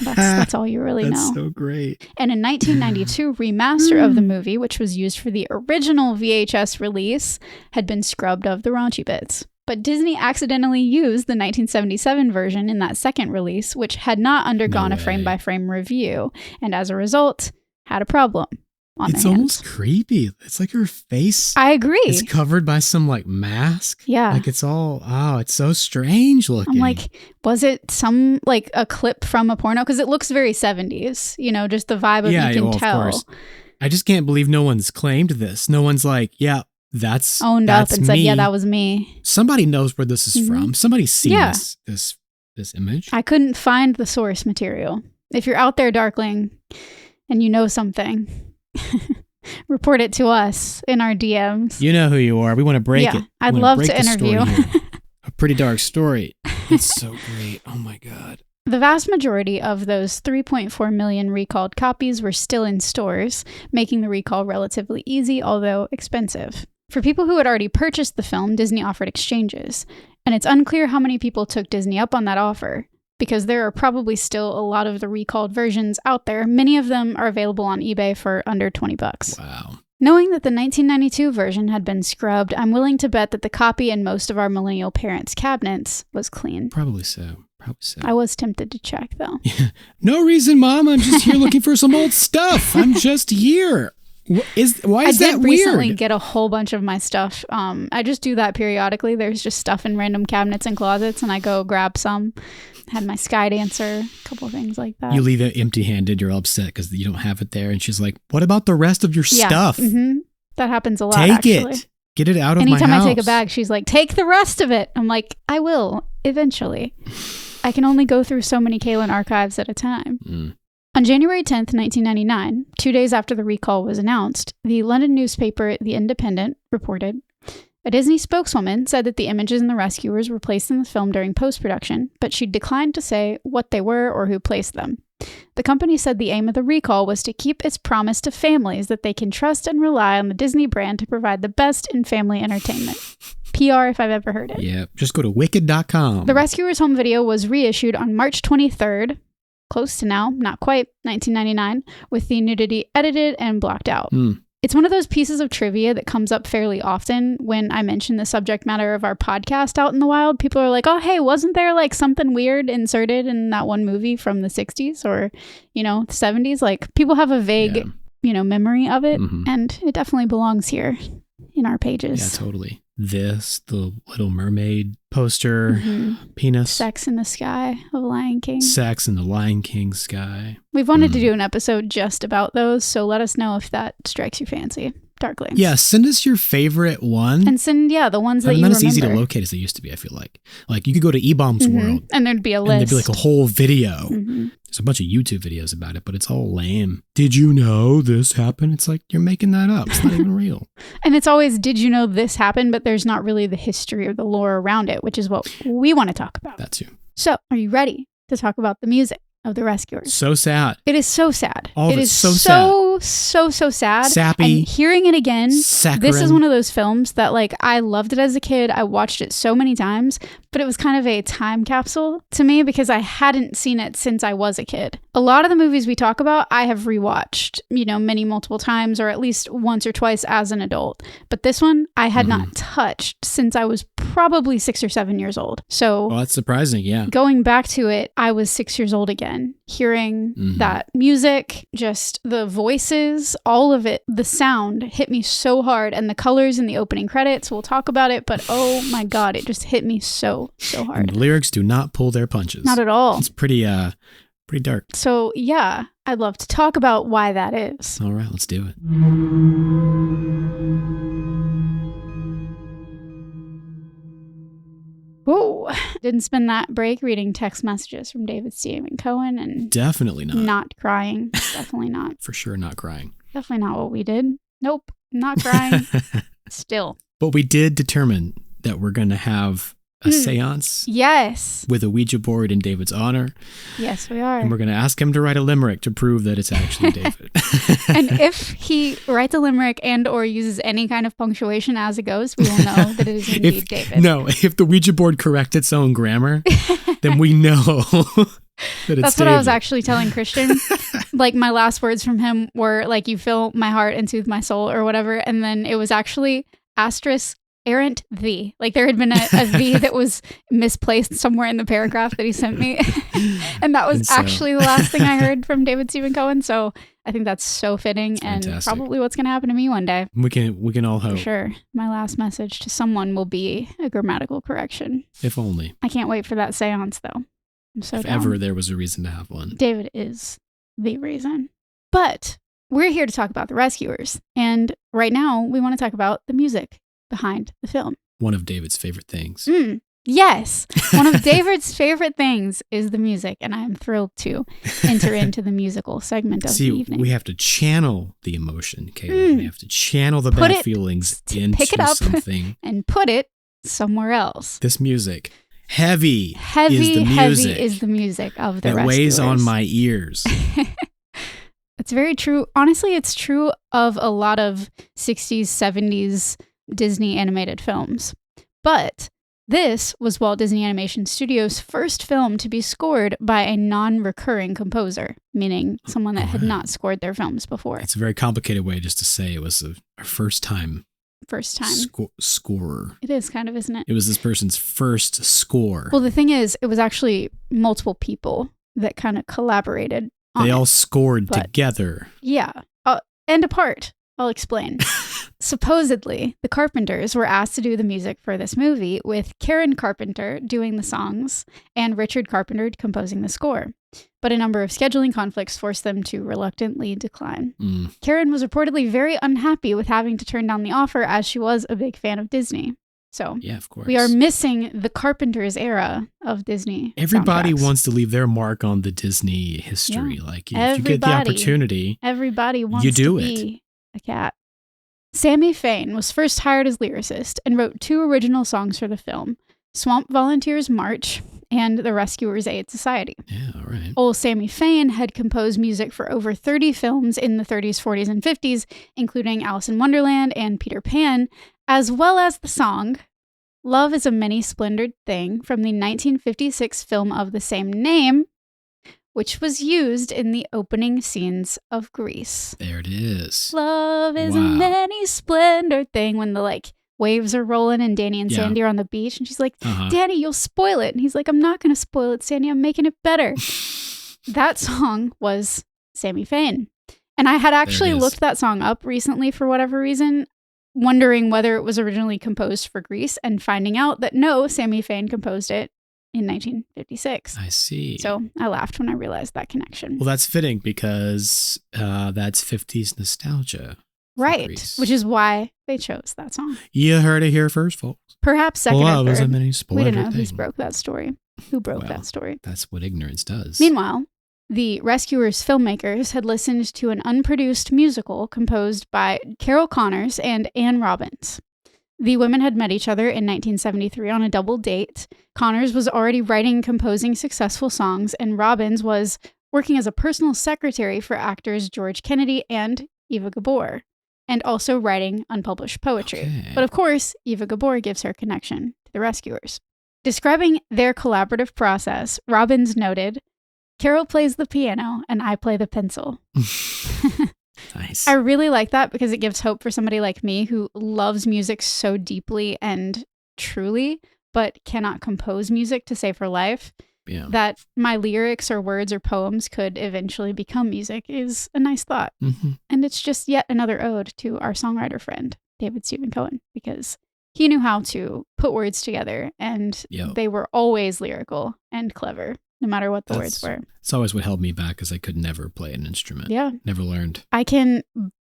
That's all you really know. That's so great. And in 1992, remaster of the movie, which was used for the original VHS release, had been scrubbed of the raunchy bits. But Disney accidentally used the 1977 version in that second release, which had not undergone a frame-by-frame review, and as a result, had a problem. It's almost creepy. It's like her face. I agree. It's covered by some like mask. Yeah. Like it's all, it's so strange looking. I'm like, was it some like a clip from a porno? Because it looks very 70s, you know, just the vibe of you can tell. Of course. I just can't believe no one's claimed this. No one's like, yeah, that's owned up and said, yeah, that was me. Somebody knows where this is from. Somebody's seen this image. I couldn't find the source material. If you're out there, Darkling, and you know something, report it to us in our DMs. You know who you are. We want to break it. I'd love to interview. A pretty dark story. It's so great. Oh my God. The vast majority of those 3.4 million recalled copies were still in stores, making the recall relatively easy, although expensive. For people who had already purchased the film, Disney offered exchanges, and it's unclear how many people took Disney up on that offer, because there are probably still a lot of the recalled versions out there. Many of them are available on eBay for under $20. Wow. Knowing that the 1992 version had been scrubbed, I'm willing to bet that the copy in most of our millennial parents' cabinets was clean. Probably so. I was tempted to check, though. Yeah. No reason, Mom. I'm just here looking for some old stuff. I'm just here. Why is that weird? I did recently get a whole bunch of my stuff. I just do that periodically. There's just stuff in random cabinets and closets, and I go grab some. Had my Sky Dancer, a couple of things like that. You leave it empty-handed. You're upset because you don't have it there. And she's like, what about the rest of your stuff? Mm-hmm. That happens a lot, Take actually. it. Get it out of my house. Anytime I take a bag, she's like, take the rest of it. I'm like, I will, eventually. I can only go through so many Kaylin archives at a time. Mm. On January 10th, 1999, 2 days after the recall was announced, the London newspaper The Independent reported, a Disney spokeswoman said that the images and the rescuers were placed in the film during post-production, but she declined to say what they were or who placed them. The company said the aim of the recall was to keep its promise to families that they can trust and rely on the Disney brand to provide the best in family entertainment. PR if I've ever heard it. Yeah, just go to wicked.com. The Rescuers home video was reissued on March 23rd, close to now, not quite, 1999, with the nudity edited and blocked out. It's one of those pieces of trivia that comes up fairly often when I mention the subject matter of our podcast out in the wild. People are like, oh, hey, wasn't there like something weird inserted in that one movie from the 60s or, the 70s? Like people have a vague, memory of it. Mm-hmm. And it definitely belongs here in our pages. Yeah, totally. The Little Mermaid poster, penis. Sex in the Sky of Lion King. Sex in the Lion King sky. We've wanted to do an episode just about those, so let us know if that strikes your fancy. Darklings. Yeah, send us your favorite one. And send, the ones that you remember. Not as easy to locate as they used to be, I feel like. Like, you could go to eBomb's World. And there'd be a list. And there'd be like a whole video. There's a bunch of YouTube videos about it, but it's all lame. Did you know this happened? It's like, you're making that up. It's not even real. And it's always, did you know this happened? But there's not really the history or the lore around it, which is what we want to talk about. That too. So, are you ready to talk about the music of The Rescuers. So sad. It is so sad. All of it it's is so so sad. Sappy. And hearing it again, Saccharine. this is one of those films that like I loved it as a kid. I watched it so many times, but it was kind of a time capsule to me because I hadn't seen it since I was a kid. A lot of the movies we talk about, I have rewatched, many multiple times or at least once or twice as an adult. But this one I had not touched since I was probably 6 or 7 years old. So Well, that's surprising, yeah. going back to it, I was 6 years old again, hearing that music, just the voices, all of it, the sound hit me so hard, and the colors in the opening credits, we'll talk about it, but oh my God, it just hit me so hard. And the lyrics do not pull their punches. Not at all. It's pretty dark. So yeah, I'd love to talk about why that is. All right, let's do it. Whoa. Didn't spend that break reading text messages from David Stephen Cohen and Definitely not. not crying. Definitely not. For sure not crying. Definitely not what we did. Nope. Not crying. Still. But we did determine that we're going to have a seance Yes. with a Ouija board in David's honor. Yes, we are. And we're going to ask him to write a limerick to prove that it's actually David. And if he writes a limerick and or uses any kind of punctuation as it goes, we will know that it is indeed David. No, if the Ouija board corrects its own grammar, then we know that it's That's what I was actually telling Christian. Like my last words from him were like, you fill my heart and soothe my soul or whatever. And then it was actually asterisk errant thee. Like there had been a thee that was misplaced somewhere in the paragraph that he sent me. And that was actually the last thing I heard from David Stephen Cohen. So I think that's so fitting and probably what's going to happen to me one day. We can all hope. For sure. My last message to someone will be a grammatical correction. If only. I can't wait for that seance though. I'm so if down. ever there was a reason to have one. David is the reason. But we're here to talk about The Rescuers. And right now we want to talk about the music behind the film. One of David's favorite things. Yes. One of David's favorite things is the music. And I am thrilled to enter into the musical segment of the evening. We have to channel the emotion, Kayla. We have to channel the bad feelings into pick it up something. And put it somewhere else. This music. Heavy is the music of the that Rescuers. weighs on my ears. It's very true. Honestly, it's true of a lot of 60s, 70s Disney animated films. But this was Walt Disney Animation Studios' first film to be scored by a non-recurring composer, meaning someone that had not scored their films before. It's a very complicated way just to say it was our first time scorer. It is kind of, isn't it? It was this person's first score. Well, the thing is, it was actually multiple people that kind of collaborated on They all it. scored together. Yeah. And apart. I'll explain. Supposedly, the Carpenters were asked to do the music for this movie, with Karen Carpenter doing the songs and Richard Carpenter composing the score. But a number of scheduling conflicts forced them to reluctantly decline. Karen was reportedly very unhappy with having to turn down the offer, as she was a big fan of Disney. So, yeah, of course. We are missing the Carpenters era of Disney. Everybody soundtracks. wants to leave their mark on the Disney history. Yeah. Like, if you get the opportunity, everybody wants to be a cat. Sammy Fain was first hired as lyricist and wrote 2 original songs for the film, Swamp Volunteers March and The Rescuers Aid Society. Yeah, all right. Old Sammy Fain had composed music for over 30 films in the 30s, 40s, and 50s, including Alice in Wonderland and Peter Pan, as well as the song Love is a Many Splendored Thing from the 1956 film of the same name, which was used in the opening scenes of Grease. There it is. Love is a many splendored thing, when the waves are rolling and Danny and Sandy are on the beach, and she's like, Danny, you'll spoil it. And he's like, I'm not going to spoil it, Sandy. I'm making it better. That song was Sammy Fain. And I had actually looked that song up recently for whatever reason, wondering whether it was originally composed for Grease, and finding out that no, Sammy Fain composed it in 1956. I see. So I laughed when I realized that connection. Well, that's fitting because that's 50s nostalgia. Right. Grease. Which is why they chose that song. You heard it here first, folks. Perhaps second Love or is a third. many We splendored don't know thing. who's broke that story. Who broke that story? That's what ignorance does. Meanwhile, the Rescuers filmmakers had listened to an unproduced musical composed by Carol Connors and Anne Robbins. The women had met each other in 1973 on a double date. Connors was already writing and composing successful songs, and Robbins was working as a personal secretary for actors George Kennedy and Eva Gabor, and also writing unpublished poetry. Okay. But of course, Eva Gabor gives her connection to the Rescuers. Describing their collaborative process, Robbins noted, "Carol plays the piano and I play the pencil." Nice. I really like that because it gives hope for somebody like me who loves music so deeply and truly, but cannot compose music to save her life. Yeah. That my lyrics or words or poems could eventually become music is a nice thought. Mm-hmm. And it's just yet another ode to our songwriter friend, David Stephen Cohen, because he knew how to put words together and they were always lyrical and clever, no matter what the words were. It's always what held me back because I could never play an instrument. Yeah. Never learned. I can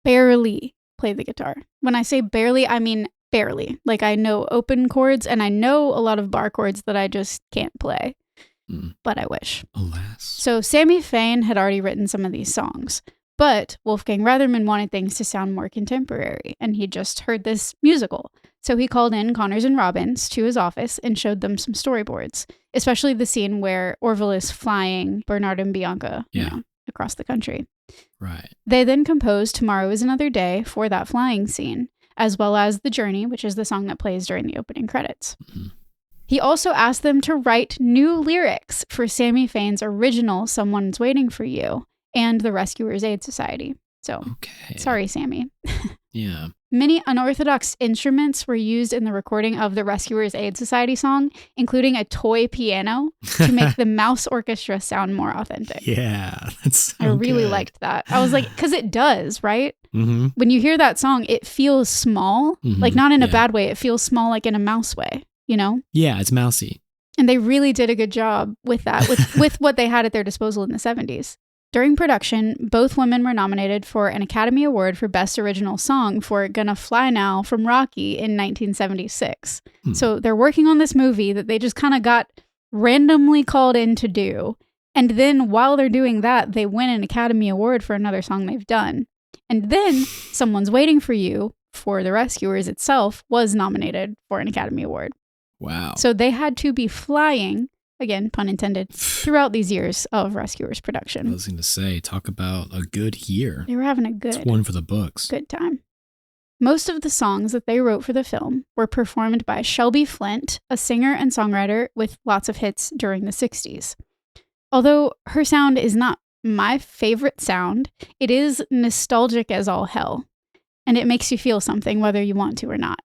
barely play the guitar. When I say barely, I mean barely. Like I know open chords and I know a lot of bar chords that I just can't play. But I wish. Alas. So Sammy Fain had already written some of these songs, but Wolfgang Reitherman wanted things to sound more contemporary, and he just heard this musical. So he called in Connors and Robbins to his office and showed them some storyboards, especially the scene where Orville is flying Bernard and Bianca across the country. Right. They then composed Tomorrow is Another Day for that flying scene, as well as The Journey, which is the song that plays during the opening credits. Mm-hmm. He also asked them to write new lyrics for Sammy Fain's original Someone's Waiting for You and the Rescuers Aid Society. So, sorry, Sammy. Yeah. Many unorthodox instruments were used in the recording of the Rescuers Aid Society song, including a toy piano to make the Mouse Orchestra sound more authentic. Yeah, that's so I really good. liked that. I was like, because it does, right? Mm-hmm. When you hear that song, it feels small, like not in a bad way. It feels small, like in a mouse way. You know? Yeah, it's mousy. And they really did a good job with that, with what they had at their disposal in the 70s. During production, both women were nominated for an Academy Award for Best Original Song for Gonna Fly Now from Rocky in 1976. So they're working on this movie that they just kind of got randomly called in to do. And then while they're doing that, they win an Academy Award for another song they've done. And then Someone's Waiting for You for The Rescuers itself was nominated for an Academy Award. Wow. So they had to be flying, again, pun intended, throughout these years of Rescuers production. I was going to say, talk about a good year. They were having a It's one for the books. good time. Most of the songs that they wrote for the film were performed by Shelby Flint, a singer and songwriter with lots of hits during the 60s. Although her sound is not my favorite sound, it is nostalgic as all hell, and it makes you feel something whether you want to or not.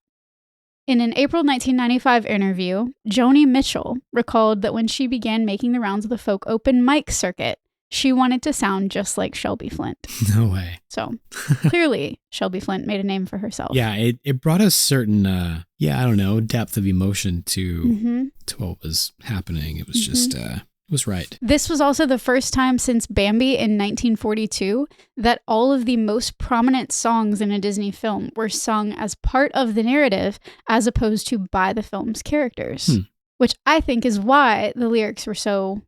In an April 1995 interview, Joni Mitchell recalled that when she began making the rounds of the folk open mic circuit, she wanted to sound just like Shelby Flint. No way. So clearly, Shelby Flint made a name for herself. Yeah, it brought a certain, depth of emotion to what was happening. It was just, it was right. This was also the first time since Bambi in 1942 that all of the most prominent songs in a Disney film were sung as part of the narrative as opposed to by the film's characters, which I think is why the lyrics were so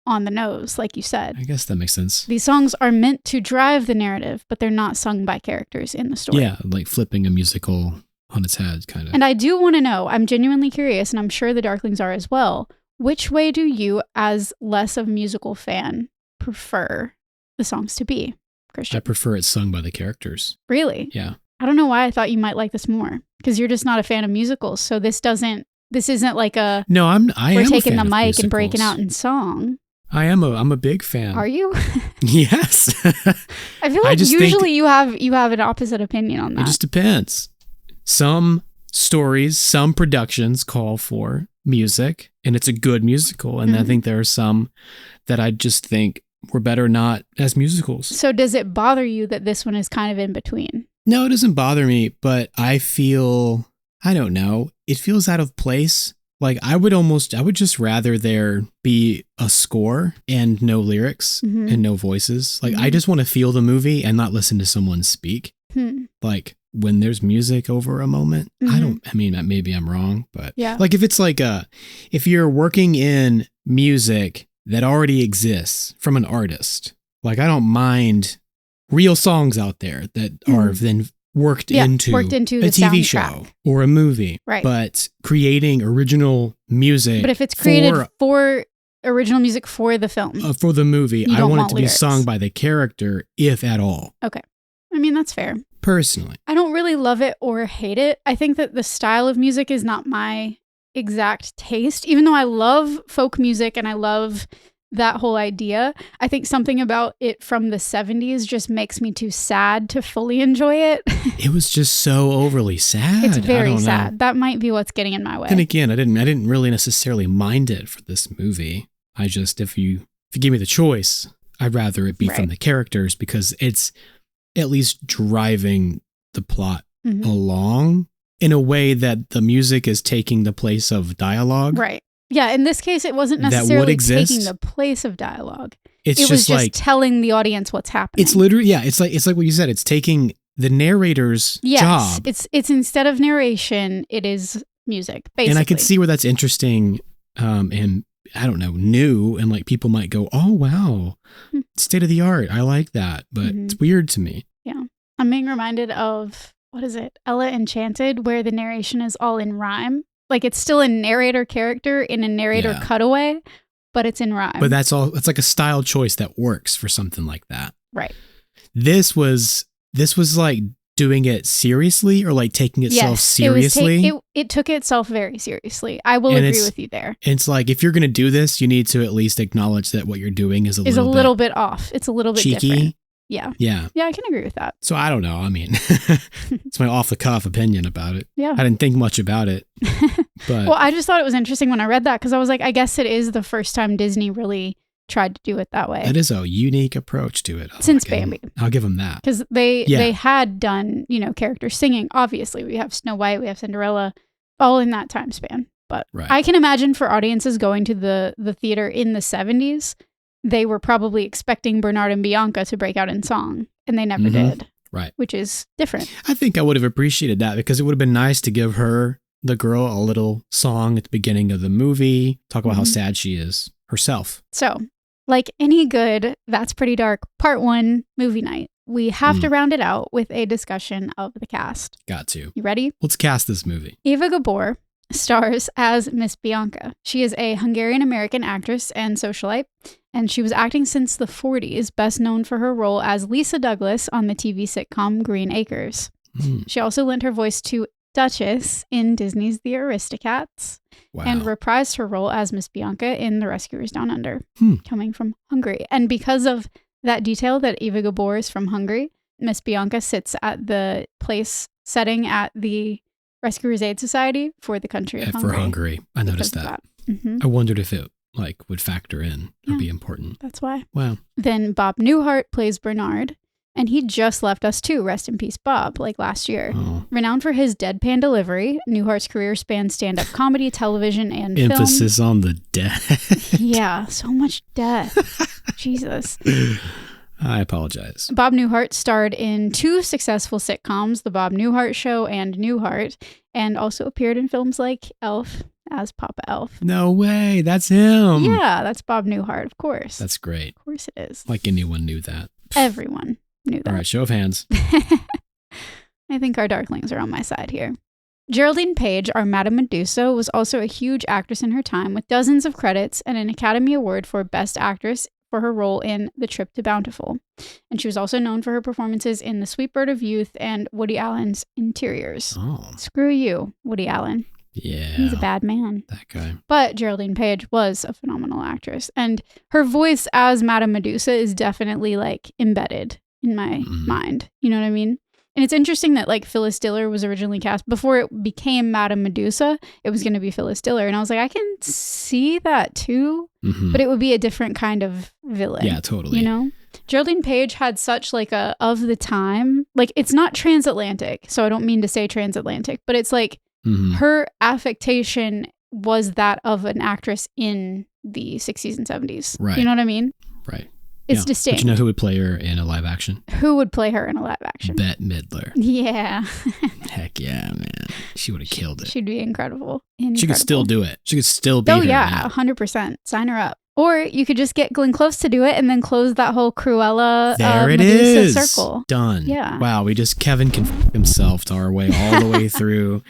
on the nose, like you said. I guess that makes sense. These songs are meant to drive the narrative, but they're not sung by characters in the story. Yeah, like flipping a musical on its head, kind of. And I do want to know, I'm genuinely curious, and I'm sure the Darklings are as well, which way do you, as less of a musical fan, prefer the songs to be, Christian? I prefer it sung by the characters. Really? Yeah. I don't know why I thought you might like this more, because you're just not a fan of musicals. So this isn't like a, No, I am we're a taking fan the of mic and breaking musicals. out in song. I'm a big fan. Are you? Yes. I feel like usually you have an opposite opinion on that. It just depends. Some stories, some productions call for music, and it's a good musical. And I think there are some that I just think were better not as musicals. So does it bother you that this one is kind of in between? No, it doesn't bother me, but I don't know, it feels out of place. Like I would just rather there be a score and no lyrics and no voices. Like I just want to feel the movie and not listen to someone speak. Like when there's music over a moment, maybe I'm wrong, but like if it's like if you're working in music that already exists from an artist, like I don't mind real songs out there that are then worked Yeah, into worked into a the TV show soundtrack. or a movie. Right. But creating original music But if it's created for original music for the film, for the movie, You I don't want it want to lyrics. be sung by the character, if at all. okay. I mean, that's fair. Personally. I don't really love it or hate it. I think that the style of music is not my exact taste. Even though I love folk music and I love that whole idea, I think something about it from the 70s just makes me too sad to fully enjoy it. It was just so overly sad. It's I very don't know. sad. That might be what's getting in my way. Then again, I didn't really necessarily mind it for this movie. I just, if you give me the choice, I'd rather it be from Right. the characters because it's at least driving the plot Mhm. along in a way that the music is taking the place of dialogue. Right. Yeah, in this case, it wasn't That would necessarily exist. taking the place of dialogue. It's It was just like telling the audience what's happening. it's literally it's like what you said. It's taking the narrator's Yes, job, it's instead of narration, it is music, basically. and I could see where that's interesting. And I don't know, new, and like people might go, "Oh wow, Hmm. state of the art." I like that, but Mhm. it's weird to me. I'm being reminded of, what is it, Ella Enchanted, where the narration is all in rhyme. Like, it's still a narrator character in a narrator Yeah. cutaway, but it's in rhyme. But that's all. It's like a style choice that works for something like that. Right. This was like doing it seriously or like taking itself Yes, seriously. it took itself very seriously. I will And agree it's- with you there. It's like if you're going to do this, you need to at least acknowledge that what you're doing is a Is a little little bit off. It's a little bit cheeky. different. Yeah. Yeah. Yeah, I can agree with that. So I don't know. I mean, it's my off the cuff opinion about it. Yeah. I didn't think much about it, but Well, I just thought it was interesting when I read that because I was like, I guess it is the first time Disney really tried to do it that way. that is a unique approach to it. Since I'll give Bambi. I'll give them that. Because they Yeah. had done, characters singing. Obviously, we have Snow White, we have Cinderella, all in that time span. But Right. I can imagine for audiences going to the theater in the 70s, they were probably expecting Bernard and Bianca to break out in song, and they never Mhm. did. Right. Which is different. I think I would have appreciated that because it would have been nice to give her, the girl, a little song at the beginning of the movie, talk about how Mhm. sad she is herself. So, like any good That's Pretty Dark Part 1 movie night, we have to round it out with a discussion of the cast. Got to. You ready? Let's cast this movie. Eva Gabor stars as Miss Bianca. She is a Hungarian-American actress and socialite, and she was acting since the 40s, best known for her role as Lisa Douglas on the TV sitcom Green Acres. Hmm. She also lent her voice to Duchess in Disney's The Aristocats, Wow. and reprised her role as Miss Bianca in The Rescuers Down Under, Hmm. coming from Hungary. And because of that detail that Eva Gabor is from Hungary, Miss Bianca sits at the place setting at the Rescuers Aid Society for the country of Yeah, Hungary. for Hungary. I noticed Because of that. Mhm. I wondered if it would factor in or Yeah. be important. That's why. Wow. Then Bob Newhart plays Bernard, and he just left us too. Rest in peace, Bob, like last year. Oh. Renowned for his deadpan delivery, Newhart's career spans stand-up comedy, television, and film. Emphasis on the death. Yeah, so much death. Jesus. I apologize. Bob Newhart starred in 2 successful sitcoms, The Bob Newhart Show and Newhart, and also appeared in films like Elf as Papa Elf. No way. That's him. Yeah, that's Bob Newhart, of course. That's great. Of course it is. Like anyone knew that. Everyone knew that. All right, show of hands. I think our darklings are on my side here. Geraldine Page, our Madame Medusa, was also a huge actress in her time with dozens of credits and an Academy Award for Best Actress for her role in The Trip to Bountiful. And she was also known for her performances in The Sweet Bird of Youth and Woody Allen's Interiors. Oh, Screw you, Woody Allen. yeah. He's a bad man. That guy. But Geraldine Page was a phenomenal actress. And her voice as Madame Medusa is definitely like embedded in my mind. You know what I mean? And it's interesting that like Phyllis Diller was originally cast before it became Madame Medusa. It was going to be Phyllis Diller. And I was like, I can see that too, Mhm. but it would be a different kind of villain. Yeah, totally. You know? Geraldine Page had such like a of the time, like it's not transatlantic. So I don't mean to say transatlantic, but it's like Mhm. her affectation was that of an actress in the 60s and 70s. Right. You know what I mean? Right. It's Yeah. distinct. But you know who would play her in a live action? Who would play her in a live action? Bette Midler. Yeah. Heck yeah, man. She would have killed it. She'd be incredible. She could still do it. She could still be Oh, her yeah. now. 100%. Sign her up. Or you could just get Glenn Close to do it and then close that whole Cruella There it Medusa is. circle. Done. Yeah. Wow, Kevin can himself to our way all the way through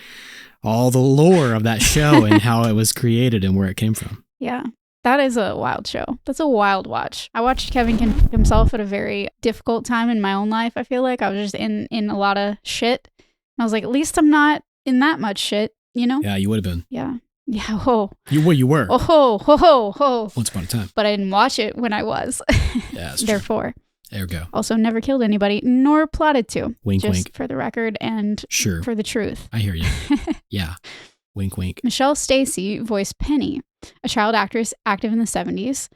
all the lore of that show and how it was created and where it came from. Yeah. That is a wild show. That's a wild watch. I watched Kevin can himself at a very difficult time in my own life. I feel like I was just in a lot of shit. And I was like, at least I'm not in that much shit, you know? Yeah, you would have been. Yeah. Yeah. Ho. You were. Oh, ho, ho, ho, ho. Once upon a time. But I didn't watch it when I was. Yeah, that's true. Therefore. There we go. Also never killed anybody, nor plotted to. Wink, just wink. for the record and Sure. for the truth. I hear you. Yeah. Wink, wink. Michelle Stacy voiced Penny, a child actress active in the 70s.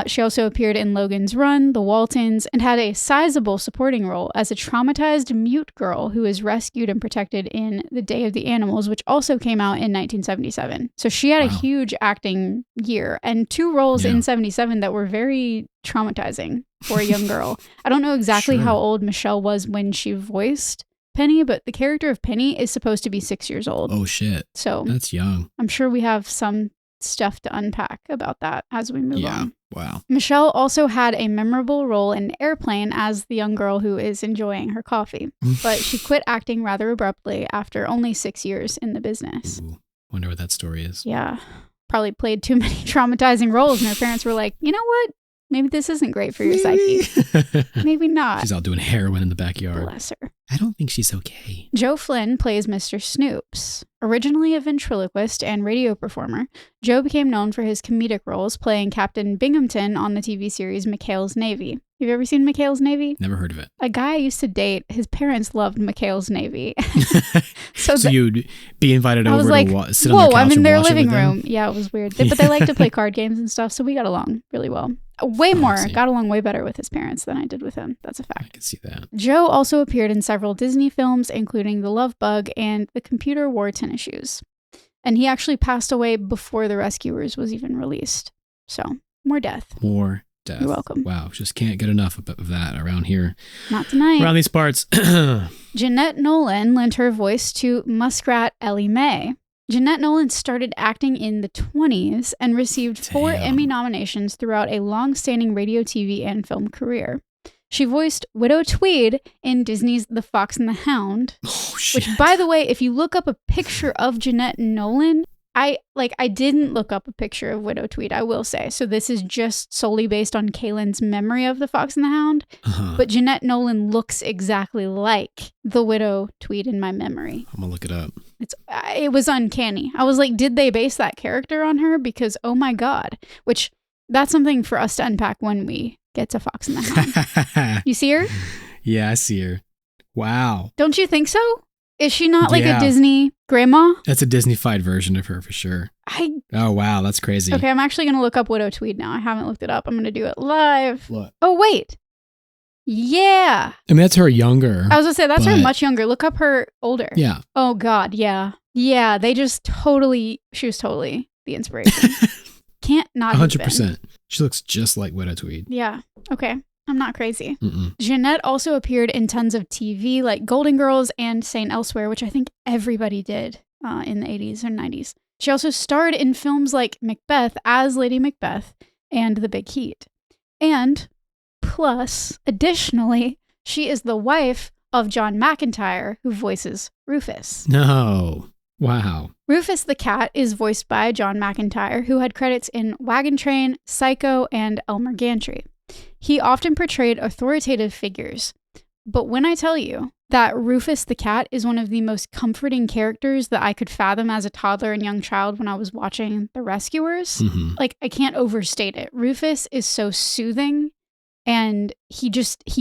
She also appeared in Logan's Run, The Waltons, and had a sizable supporting role as a traumatized mute girl who was rescued and protected in The Day of the Animals, which also came out in 1977. So she had a huge acting year and 2 roles in 77 that were very traumatizing for a young girl. I don't know exactly how old Michelle was when she voiced Penny, but the character of Penny is supposed to be 6 years old. Oh, shit. So that's young. I'm sure we have some stuff to unpack about that as we move on. Wow. Michelle also had a memorable role in Airplane as the young girl who is enjoying her coffee, but she quit acting rather abruptly after only 6 years in the business. Ooh, wonder what that story is. Yeah. Probably played too many traumatizing roles, and her parents were like, you know what? Maybe this isn't great for your psyche. Maybe not. She's out doing heroin in the backyard. Bless her. I don't think she's okay. Joe Flynn plays Mr. Snoops. Originally a ventriloquist and radio performer, Joe became known for his comedic roles playing Captain Binghamton on the TV series McHale's Navy. Have you ever seen McHale's Navy? Never heard of it. A guy I used to date, his parents loved McHale's Navy. So you'd be invited over like, to sit on their couch I'm in and their watch it living with them? room. Yeah, it was weird. But they like to play card games and stuff, so we got along really well. Got along way better with his parents than I did with him. That's a fact. I can see that. Joe also appeared in several Disney films, including The Love Bug and The Computer Wore Tennis Shoes. And he actually passed away before The Rescuers was even released. So, more death. More death. You're welcome. Wow, just can't get enough of that around here. Not tonight. Around these parts. Jeanette Nolan lent her voice to Muskrat Ellie Mae. Jeanette Nolan started acting in the 20s and received 4 Emmy nominations throughout a long-standing radio, TV, and film career. She voiced Widow Tweed in Disney's The Fox and the Hound. Oh, shit. Which, by the way, if you look up a picture of Jeanette Nolan, I didn't look up a picture of Widow Tweed, I will say. So this is just solely based on Kaylin's memory of The Fox and the Hound. Uh-huh. But Jeanette Nolan looks exactly like the Widow Tweed in my memory. I'm going to look it up. It was uncanny. I was like, did they base that character on her? Because, oh my God. Which, that's something for us to unpack when we get to Fox and the Hound. You see her? Yeah, I see her. Wow. Don't you think so? Is she not like Yeah. a Disney grandma? That's a Disney-fied version of her for sure. Oh, wow. That's crazy. Okay, I'm actually going to look up Widow Tweed now. I haven't looked it up. I'm going to do it live. Look. Oh, wait. Yeah. I mean, that's her younger. I was going to say, that's her but- much younger. Look up her older. Yeah. Oh, God. Yeah. Yeah. She was totally the inspiration. Can't not have been. 100%. She looks just like Widow Tweed. Yeah. Okay. I'm not crazy. Mm-mm. Jeanette also appeared in tons of TV like Golden Girls and St. Elsewhere, which I think everybody did in the 80s and 90s. She also starred in films like Macbeth as Lady Macbeth and The Big Heat. And plus, additionally, she is the wife of John McIntyre, who voices Rufus. No. Wow. Rufus the cat is voiced by John McIntyre, who had credits in Wagon Train, Psycho, and Elmer Gantry. He often portrayed authoritative figures. But when I tell you that Rufus the cat is one of the most comforting characters that I could fathom as a toddler and young child when I was watching The Rescuers, like, I can't overstate it. Rufus is so soothing, and he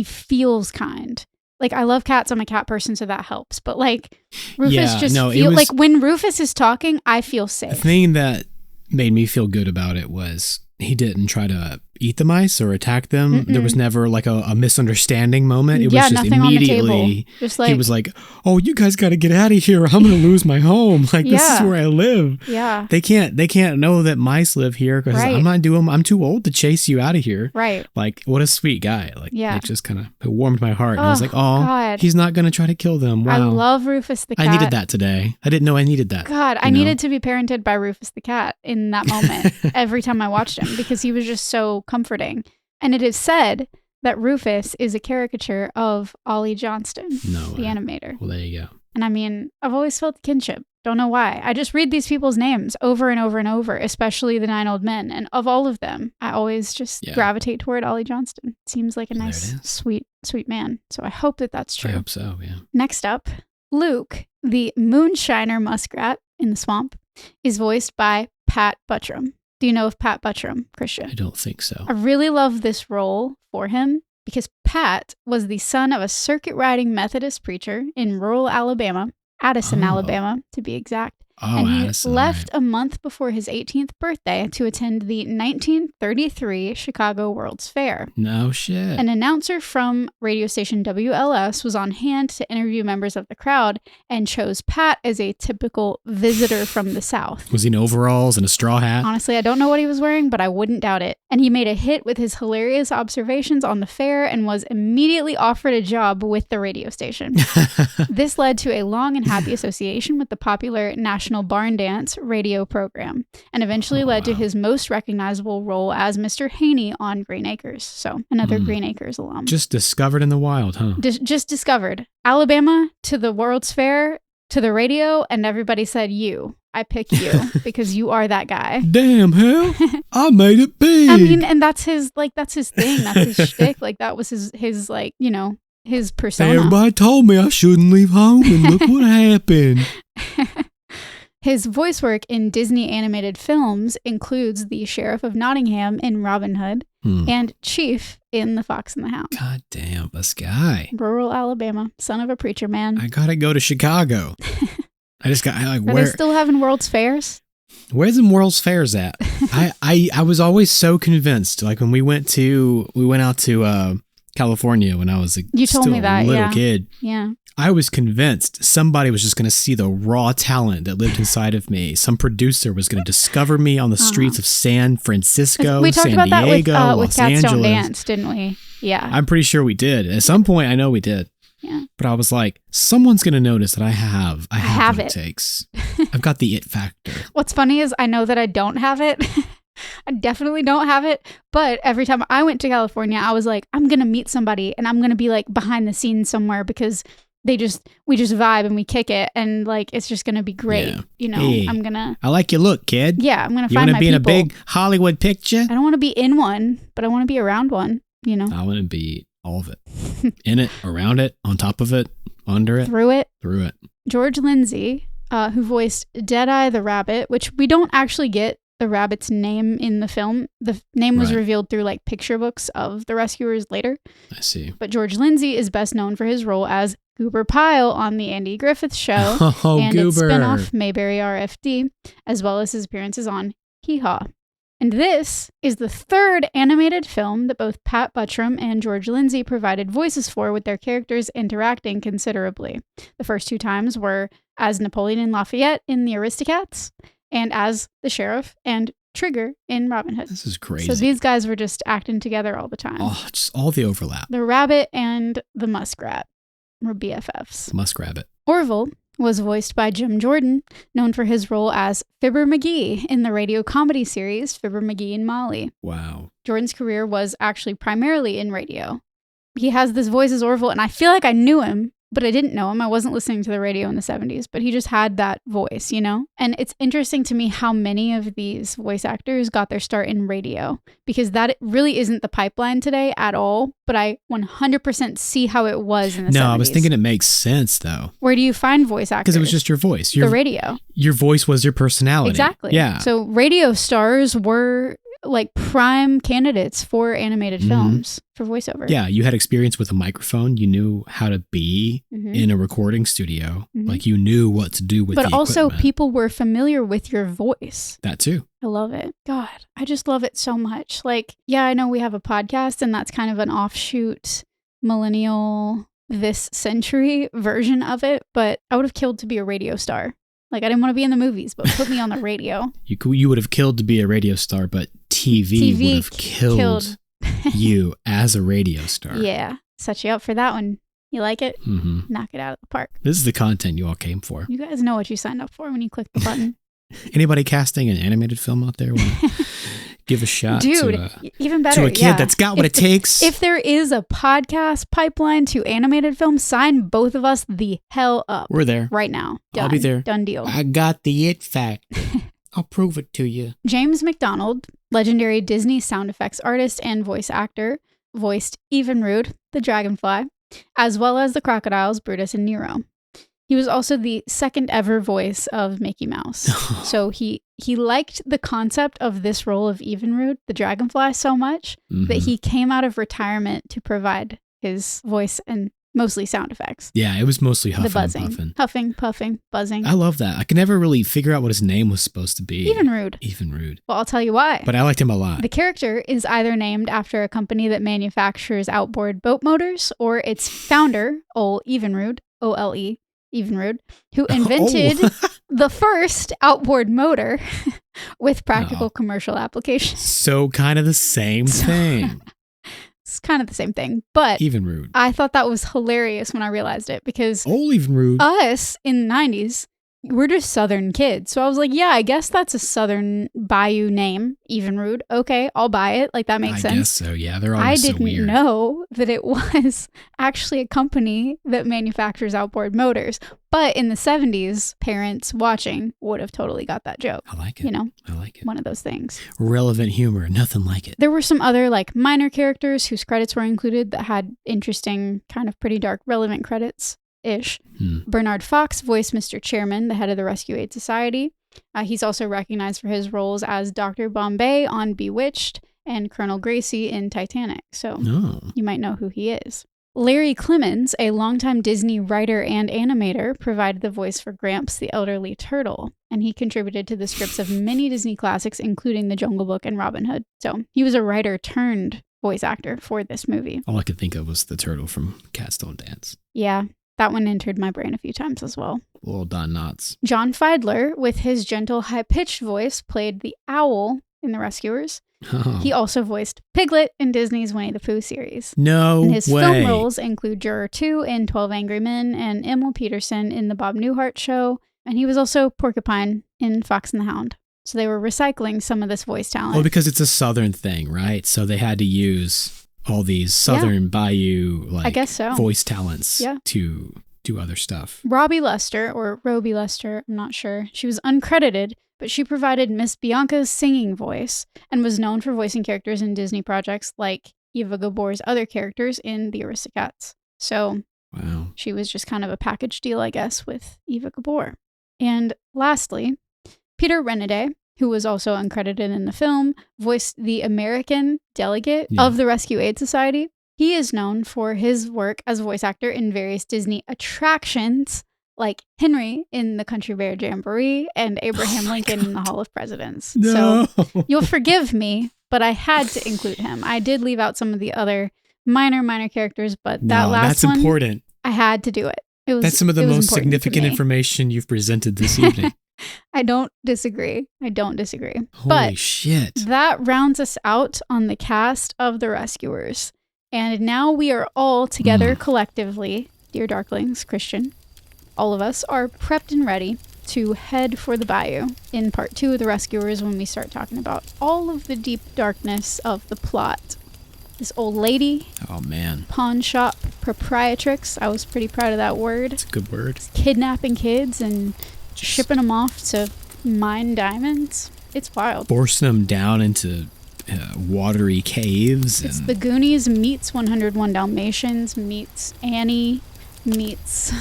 feels kind. Like, I love cats. I'm a cat person, so that helps. But, like, Rufus like, when Rufus is talking, I feel safe. The thing that made me feel good about it was he didn't try to eat the mice or attack them. There was never like a misunderstanding moment. It was just nothing on the table. immediately, Just like, he was like, oh, you guys got to get out of here. I'm going to lose my home. Like, this is where I live. Yeah. They can't know that mice live here because I'm too old to chase you out of here. Right. Like, what a sweet guy. Like, it just kind of warmed my heart. And I was like, oh, God. He's not going to try to kill them. Wow. I love Rufus the cat. I needed that today. I didn't know I needed that. God, I needed to be parented by Rufus the cat in that moment every time I watched him because he was just so comforting. And it is said that Rufus is a caricature of Ollie Johnston, the animator. Well, there you go. And I mean, I've always felt kinship. Don't know why. I just read these people's names over and over and over, especially the 9 old men. And of all of them, I always just gravitate toward Ollie Johnston. Seems like a nice, sweet man. So I hope that that's true. I hope so, yeah. Next up, Luke, the moonshiner muskrat in the swamp, is voiced by Pat Buttram. Do you know of Pat Buttram, Christian? I don't think so. I really love this role for him because Pat was the son of a circuit riding Methodist preacher in rural Alabama, Addison, Alabama, to be exact. And he left a month before his 18th birthday to attend the 1933 Chicago World's Fair. No shit. An announcer from radio station WLS was on hand to interview members of the crowd and chose Pat as a typical visitor from the South. Was he in overalls and a straw hat? Honestly, I don't know what he was wearing, but I wouldn't doubt it. And he made a hit with his hilarious observations on the fair and was immediately offered a job with the radio station. This led to a long and happy association with the popular National Barn Dance radio program and eventually led to his most recognizable role as Mr. Haney on Green Acres. So another Green Acres alum. Just discovered in the wild, huh? Just discovered. Alabama to the World's Fair to the radio, and everybody said I pick you because you are that guy. Damn, hell, I made it big. I mean, and that's his thing. That's his shtick. Like that was his like, his persona. Everybody told me I shouldn't leave home, and look what happened. His voice work in Disney animated films includes the Sheriff of Nottingham in Robin Hood and Chief in The Fox and the Hound. God damn, this guy. Rural Alabama, son of a preacher man. I gotta go to Chicago. I just got Are they still having World's Fairs? Where's the World's Fairs at? I was always so convinced. Like when we went out to California when I was a little kid. Yeah. I was convinced somebody was just going to see the raw talent that lived inside of me. Some producer was going to discover me on the streets of San Francisco, we talked San about Diego, that with Los Cats Angeles. Don't Dance, didn't we? Yeah. I'm pretty sure we did. At some point, I know we did. Yeah. But I was like, someone's going to notice that I have what it it takes. I've got the it factor. What's funny is I know that I don't have it. I definitely don't have it. But every time I went to California, I was like, I'm going to meet somebody and I'm going to be like behind the scenes somewhere because we just vibe and we kick it. And like, it's just going to be great. Yeah. Hey, I like your look, kid. Yeah. I'm going to you find my be people. in a big Hollywood picture? I don't want to be in one, but I want to be around one, I want to be all of it. In it, around it, on top of it, under it. Through it. George Lindsay, who voiced Deadeye the Rabbit, which we don't actually get the rabbit's name in the film. The name was revealed through like picture books of the rescuers later. I see. But George Lindsay is best known for his role as Goober Pyle on the Andy Griffith Show and its spinoff Mayberry RFD, as well as his appearances on Hee Haw. And this is the third animated film that both Pat Buttram and George Lindsay provided voices for, with their characters interacting considerably. The first 2 times were as Napoleon and Lafayette in The Aristocats and as the Sheriff and Trigger in Robin Hood. This is crazy. So these guys were just acting together all the time. Oh, just all the overlap. The rabbit and the muskrat were BFFs. The muskrat. Orville was voiced by Jim Jordan, known for his role as Fibber McGee in the radio comedy series Fibber McGee and Molly. Wow. Jordan's career was actually primarily in radio. He has this voice as Orville, and I feel like I knew him, but I didn't know him. I wasn't listening to the radio in the 70s, but he just had that voice, And it's interesting to me how many of these voice actors got their start in radio, because that really isn't the pipeline today at all, but I 100% see how it was in the 70s. No, I was thinking it makes sense, though. Where do you find voice actors? Because it was just your voice. The radio. Your voice was your personality. Exactly. Yeah. So radio stars were like prime candidates for animated films for voiceover. Yeah, you had experience with a microphone. You knew how to be in a recording studio. Like you knew what to do with the But also equipment. people were familiar with your voice. That too. I love it. God, I just love it so much. Like, yeah, I know we have a podcast and that's kind of an offshoot millennial this century version of it, but I would have killed to be a radio star. Like, I didn't want to be in the movies, but put me on the radio. You would have killed to be a radio star, but TV would have killed you as a radio star. Yeah, set you up for that one. You like it? Mm-hmm. Knock it out of the park. This is the content you all came for. You guys know what you signed up for when you click the button. Anybody casting an animated film out there? Give a shot Dude, even better. to a kid that's got what it takes. If there is a podcast pipeline to animated films, sign both of us the hell up. We're there. Right now. Done. I'll be there. Done deal. I got the it factor. I'll prove it to you. James McDonald, legendary Disney sound effects artist and voice actor, voiced Evinrude, the dragonfly, as well as the crocodiles Brutus and Nero. He was also the second ever voice of Mickey Mouse. So he liked the concept of this role of Evinrude, the dragonfly, so much that he came out of retirement to provide his voice and mostly sound effects. Yeah, it was mostly huffing The buzzing. and puffing. Huffing, puffing, buzzing. I love that. I could never really figure out what his name was supposed to be. Evinrude. Well, I'll tell you why. But I liked him a lot. The character is either named after a company that manufactures outboard boat motors or its founder, Ole Evinrude, O-L-E, Evinrude, who invented the first outboard motor with practical commercial applications. So kind of the same thing. It's kind of the same thing, but Evinrude. I thought that was hilarious when I realized it because Evinrude. us in the 90s, we're just Southern kids. So I was like, yeah, I guess that's a Southern bayou name, Evinrude. Okay, I'll buy it. Like, that makes sense. I guess so, yeah. They're all I so didn't weird. know that it was actually a company that manufactures outboard motors. But in the 70s, parents watching would have totally got that joke. I like it. You know? I like it. One of those things. Relevant humor. Nothing like it. There were some other like minor characters whose credits were included that had interesting, kind of pretty dark, relevant credits-ish. Bernard Fox voiced Mr. Chairman, the head of the Rescue Aid Society. He's also recognized for his roles as Dr. Bombay on Bewitched and Colonel Gracie in Titanic. So you might know who he is. Larry Clemens, a longtime Disney writer and animator, provided the voice for Gramps the elderly turtle, and he contributed to the scripts of many Disney classics, including The Jungle Book and Robin Hood. So he was a writer turned voice actor for this movie. All I could think of was the turtle from Cats Don't Dance. Yeah, that one entered my brain a few times as well. Little Don Knotts. John Fiedler, with his gentle, high-pitched voice, played the owl in The Rescuers. Oh. He also voiced Piglet in Disney's Winnie the Pooh series. No And his way. film roles include Juror 2 in 12 Angry Men and Emil Peterson in The Bob Newhart Show. And he was also Porcupine in Fox and the Hound. So they were recycling some of this voice talent. Oh, because it's a Southern thing, right? So they had to use all these Southern bayou I guess so. voice talents Yeah. to do other stuff. Robbie Lester, or Roby Lester, I'm not sure. She was uncredited, but she provided Miss Bianca's singing voice and was known for voicing characters in Disney projects like Eva Gabor's other characters in The Aristocats. So Wow. she was just kind of a package deal, I guess, with Eva Gabor. And lastly, Peter Renaday, who was also uncredited in the film, voiced the American delegate of the Rescue Aid Society. He is known for his work as a voice actor in various Disney attractions, like Henry in the Country Bear Jamboree and Abraham Lincoln in the Hall of Presidents. No. So you'll forgive me, but I had to include him. I did leave out some of the other minor characters, but that last that's one, important. I had to do it. That's some of the most important to significant me. information you've presented this evening. I don't disagree. Holy Holy shit. That rounds us out on the cast of The Rescuers. And now we are all together collectively, dear Darklings, Christian, all of us are prepped and ready to head for the bayou in part 2 of The Rescuers when we start talking about all of the deep darkness of the plot. This old lady, Oh, man. pawn shop proprietrix, I was pretty proud of that word, It's a good word. kidnapping kids and shipping them off to mine diamonds. It's wild. Forcing them down into watery caves. It's And The Goonies meets 101 Dalmatians meets Annie meets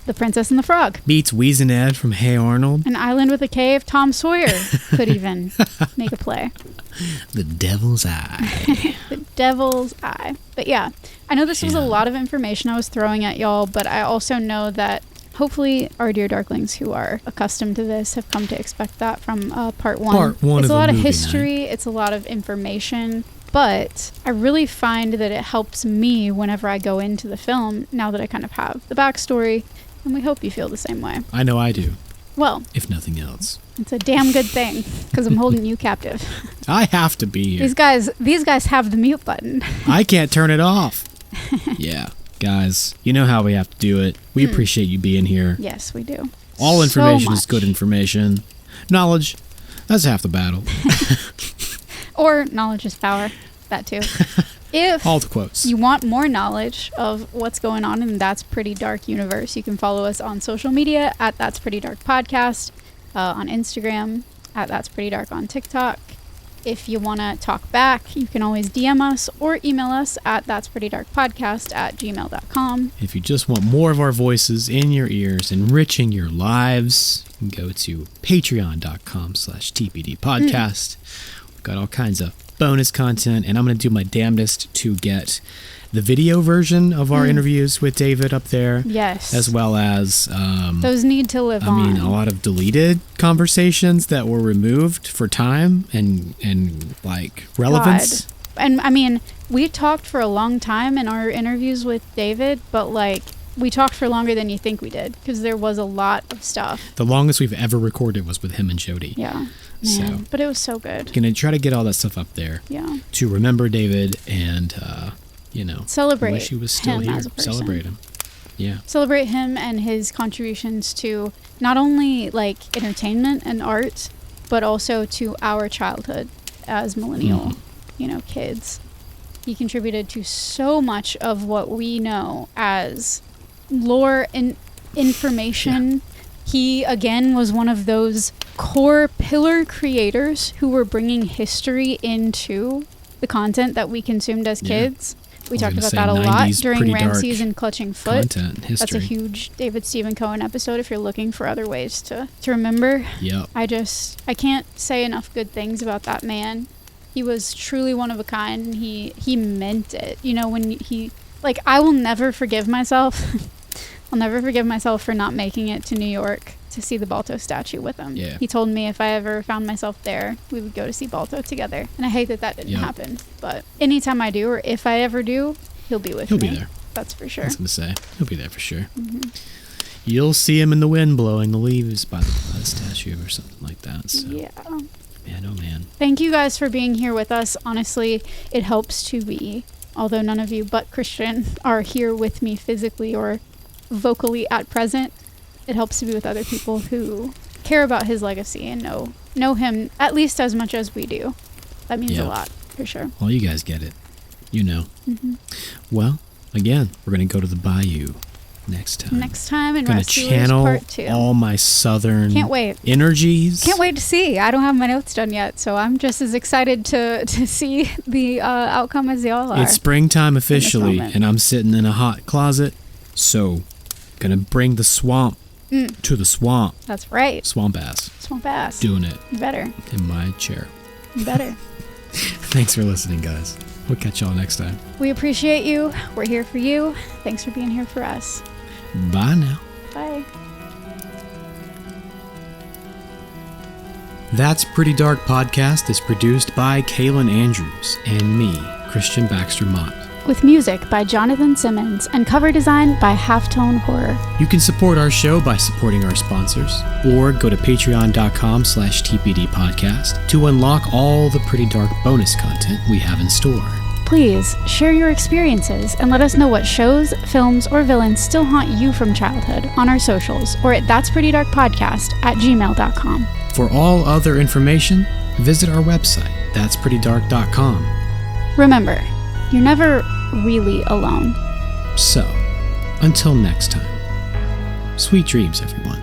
The Princess and the Frog. Beats Wheezin' Ed from Hey Arnold. An Island with a Cave, Tom Sawyer could even make a play. The Devil's Eye. The Devil's Eye. But yeah, I know this was a lot of information I was throwing at y'all, but I also know that hopefully our dear Darklings who are accustomed to this have come to expect that from part one. Part one it's of a lot the of movie history, night. it's a lot of information, but I really find that it helps me whenever I go into the film, now that I kind of have the backstory, and we hope you feel the same way. I know I do, Well, if nothing else. it's a damn good thing, because I'm holding you captive. I have to be here. These guys have the mute button. I can't turn it off. Yeah. Guys, you know how we have to do it. We appreciate you being here. Yes, we do. All information is much. good information. Knowledge, that's half the battle. Or knowledge is power. That too. If All the quotes. you want more knowledge of what's going on in That's Pretty Dark universe, you can follow us on social media at That's Pretty Dark Podcast, on Instagram, at That's Pretty Dark on TikTok. If you want to talk back, you can always DM us or email us at that'sprettyddarkpodcast@gmail.com. If you just want more of our voices in your ears, enriching your lives, you can go to patreon.com/TPD podcast. We've got all kinds of bonus content, and I'm going to do my damnedest to get the video version of our interviews with David up there. Yes. As well as Those need to live I on. mean, a lot of deleted conversations that were removed for time and like relevance. God. And I mean, we talked for a long time in our interviews with David, but like we talked for longer than you think we did because there was a lot of stuff. The longest we've ever recorded was with him and Jody. Yeah. So- Man, but it was so good. Gonna try to get all that stuff up there Yeah. to remember David and Celebrate wish he was still him here. as a person. Celebrate him. Yeah. Celebrate him and his contributions to not only like entertainment and art, but also to our childhood as millennial, kids. He contributed to so much of what we know as lore and information. He, again, was one of those core pillar creators who were bringing history into the content that we consumed as kids. We talked about that a lot during Ramses and Clutching Foot. Content, history. That's a huge David Stephen Cohen episode if you're looking for other ways to remember. Yep. I can't say enough good things about that man. He was truly one of a kind, and he meant it. When I will never forgive myself. I'll never forgive myself for not making it to New York to see the Balto statue with him. Yeah. He told me if I ever found myself there, we would go to see Balto together. And I hate that didn't happen. But anytime I do, or if I ever do, he'll be with me. He'll be there. That's for sure. I was going to say, he'll be there for sure. You'll see him in the wind blowing the leaves by the statue or something like that. So, Yeah. man, oh man. Thank you guys for being here with us. Honestly, it helps to be, although none of you but Christian are here with me physically or vocally at present, it helps to be with other people who care about his legacy and know him at least as much as we do. That means a lot, for sure. Well, you guys get it. Well, again, we're going to go to the bayou next time. Next time in Gonna Rescuers channel Part 2. all my southern Can't wait. energies. Can't wait to see. I don't have my notes done yet, so I'm just as excited to see the outcome as y'all are. It's springtime officially, moment. and I'm sitting in a hot closet, so gonna bring the swamp to the swamp. That's right. Swamp ass. Swamp ass. Doing it You better. in my chair. You better. Thanks for listening, guys. We'll catch y'all next time. We appreciate you. We're here for you. Thanks for being here for us. Bye now. Bye. That's Pretty Dark Podcast is produced by Kaylin Andrews and me, Christian Baxter Mott. With music by Jonathan Simmons and cover design by Halftone Horror. You can support our show by supporting our sponsors, or go to patreon.com/TPD podcast to unlock all the Pretty Dark bonus content we have in store. Please share your experiences and let us know what shows, films, or villains still haunt you from childhood on our socials or at that'sprettyddarkpodcast@gmail.com. For all other information, visit our website, that'sprettydark.com. Remember, you're never really alone. So, until next time, sweet dreams, everyone.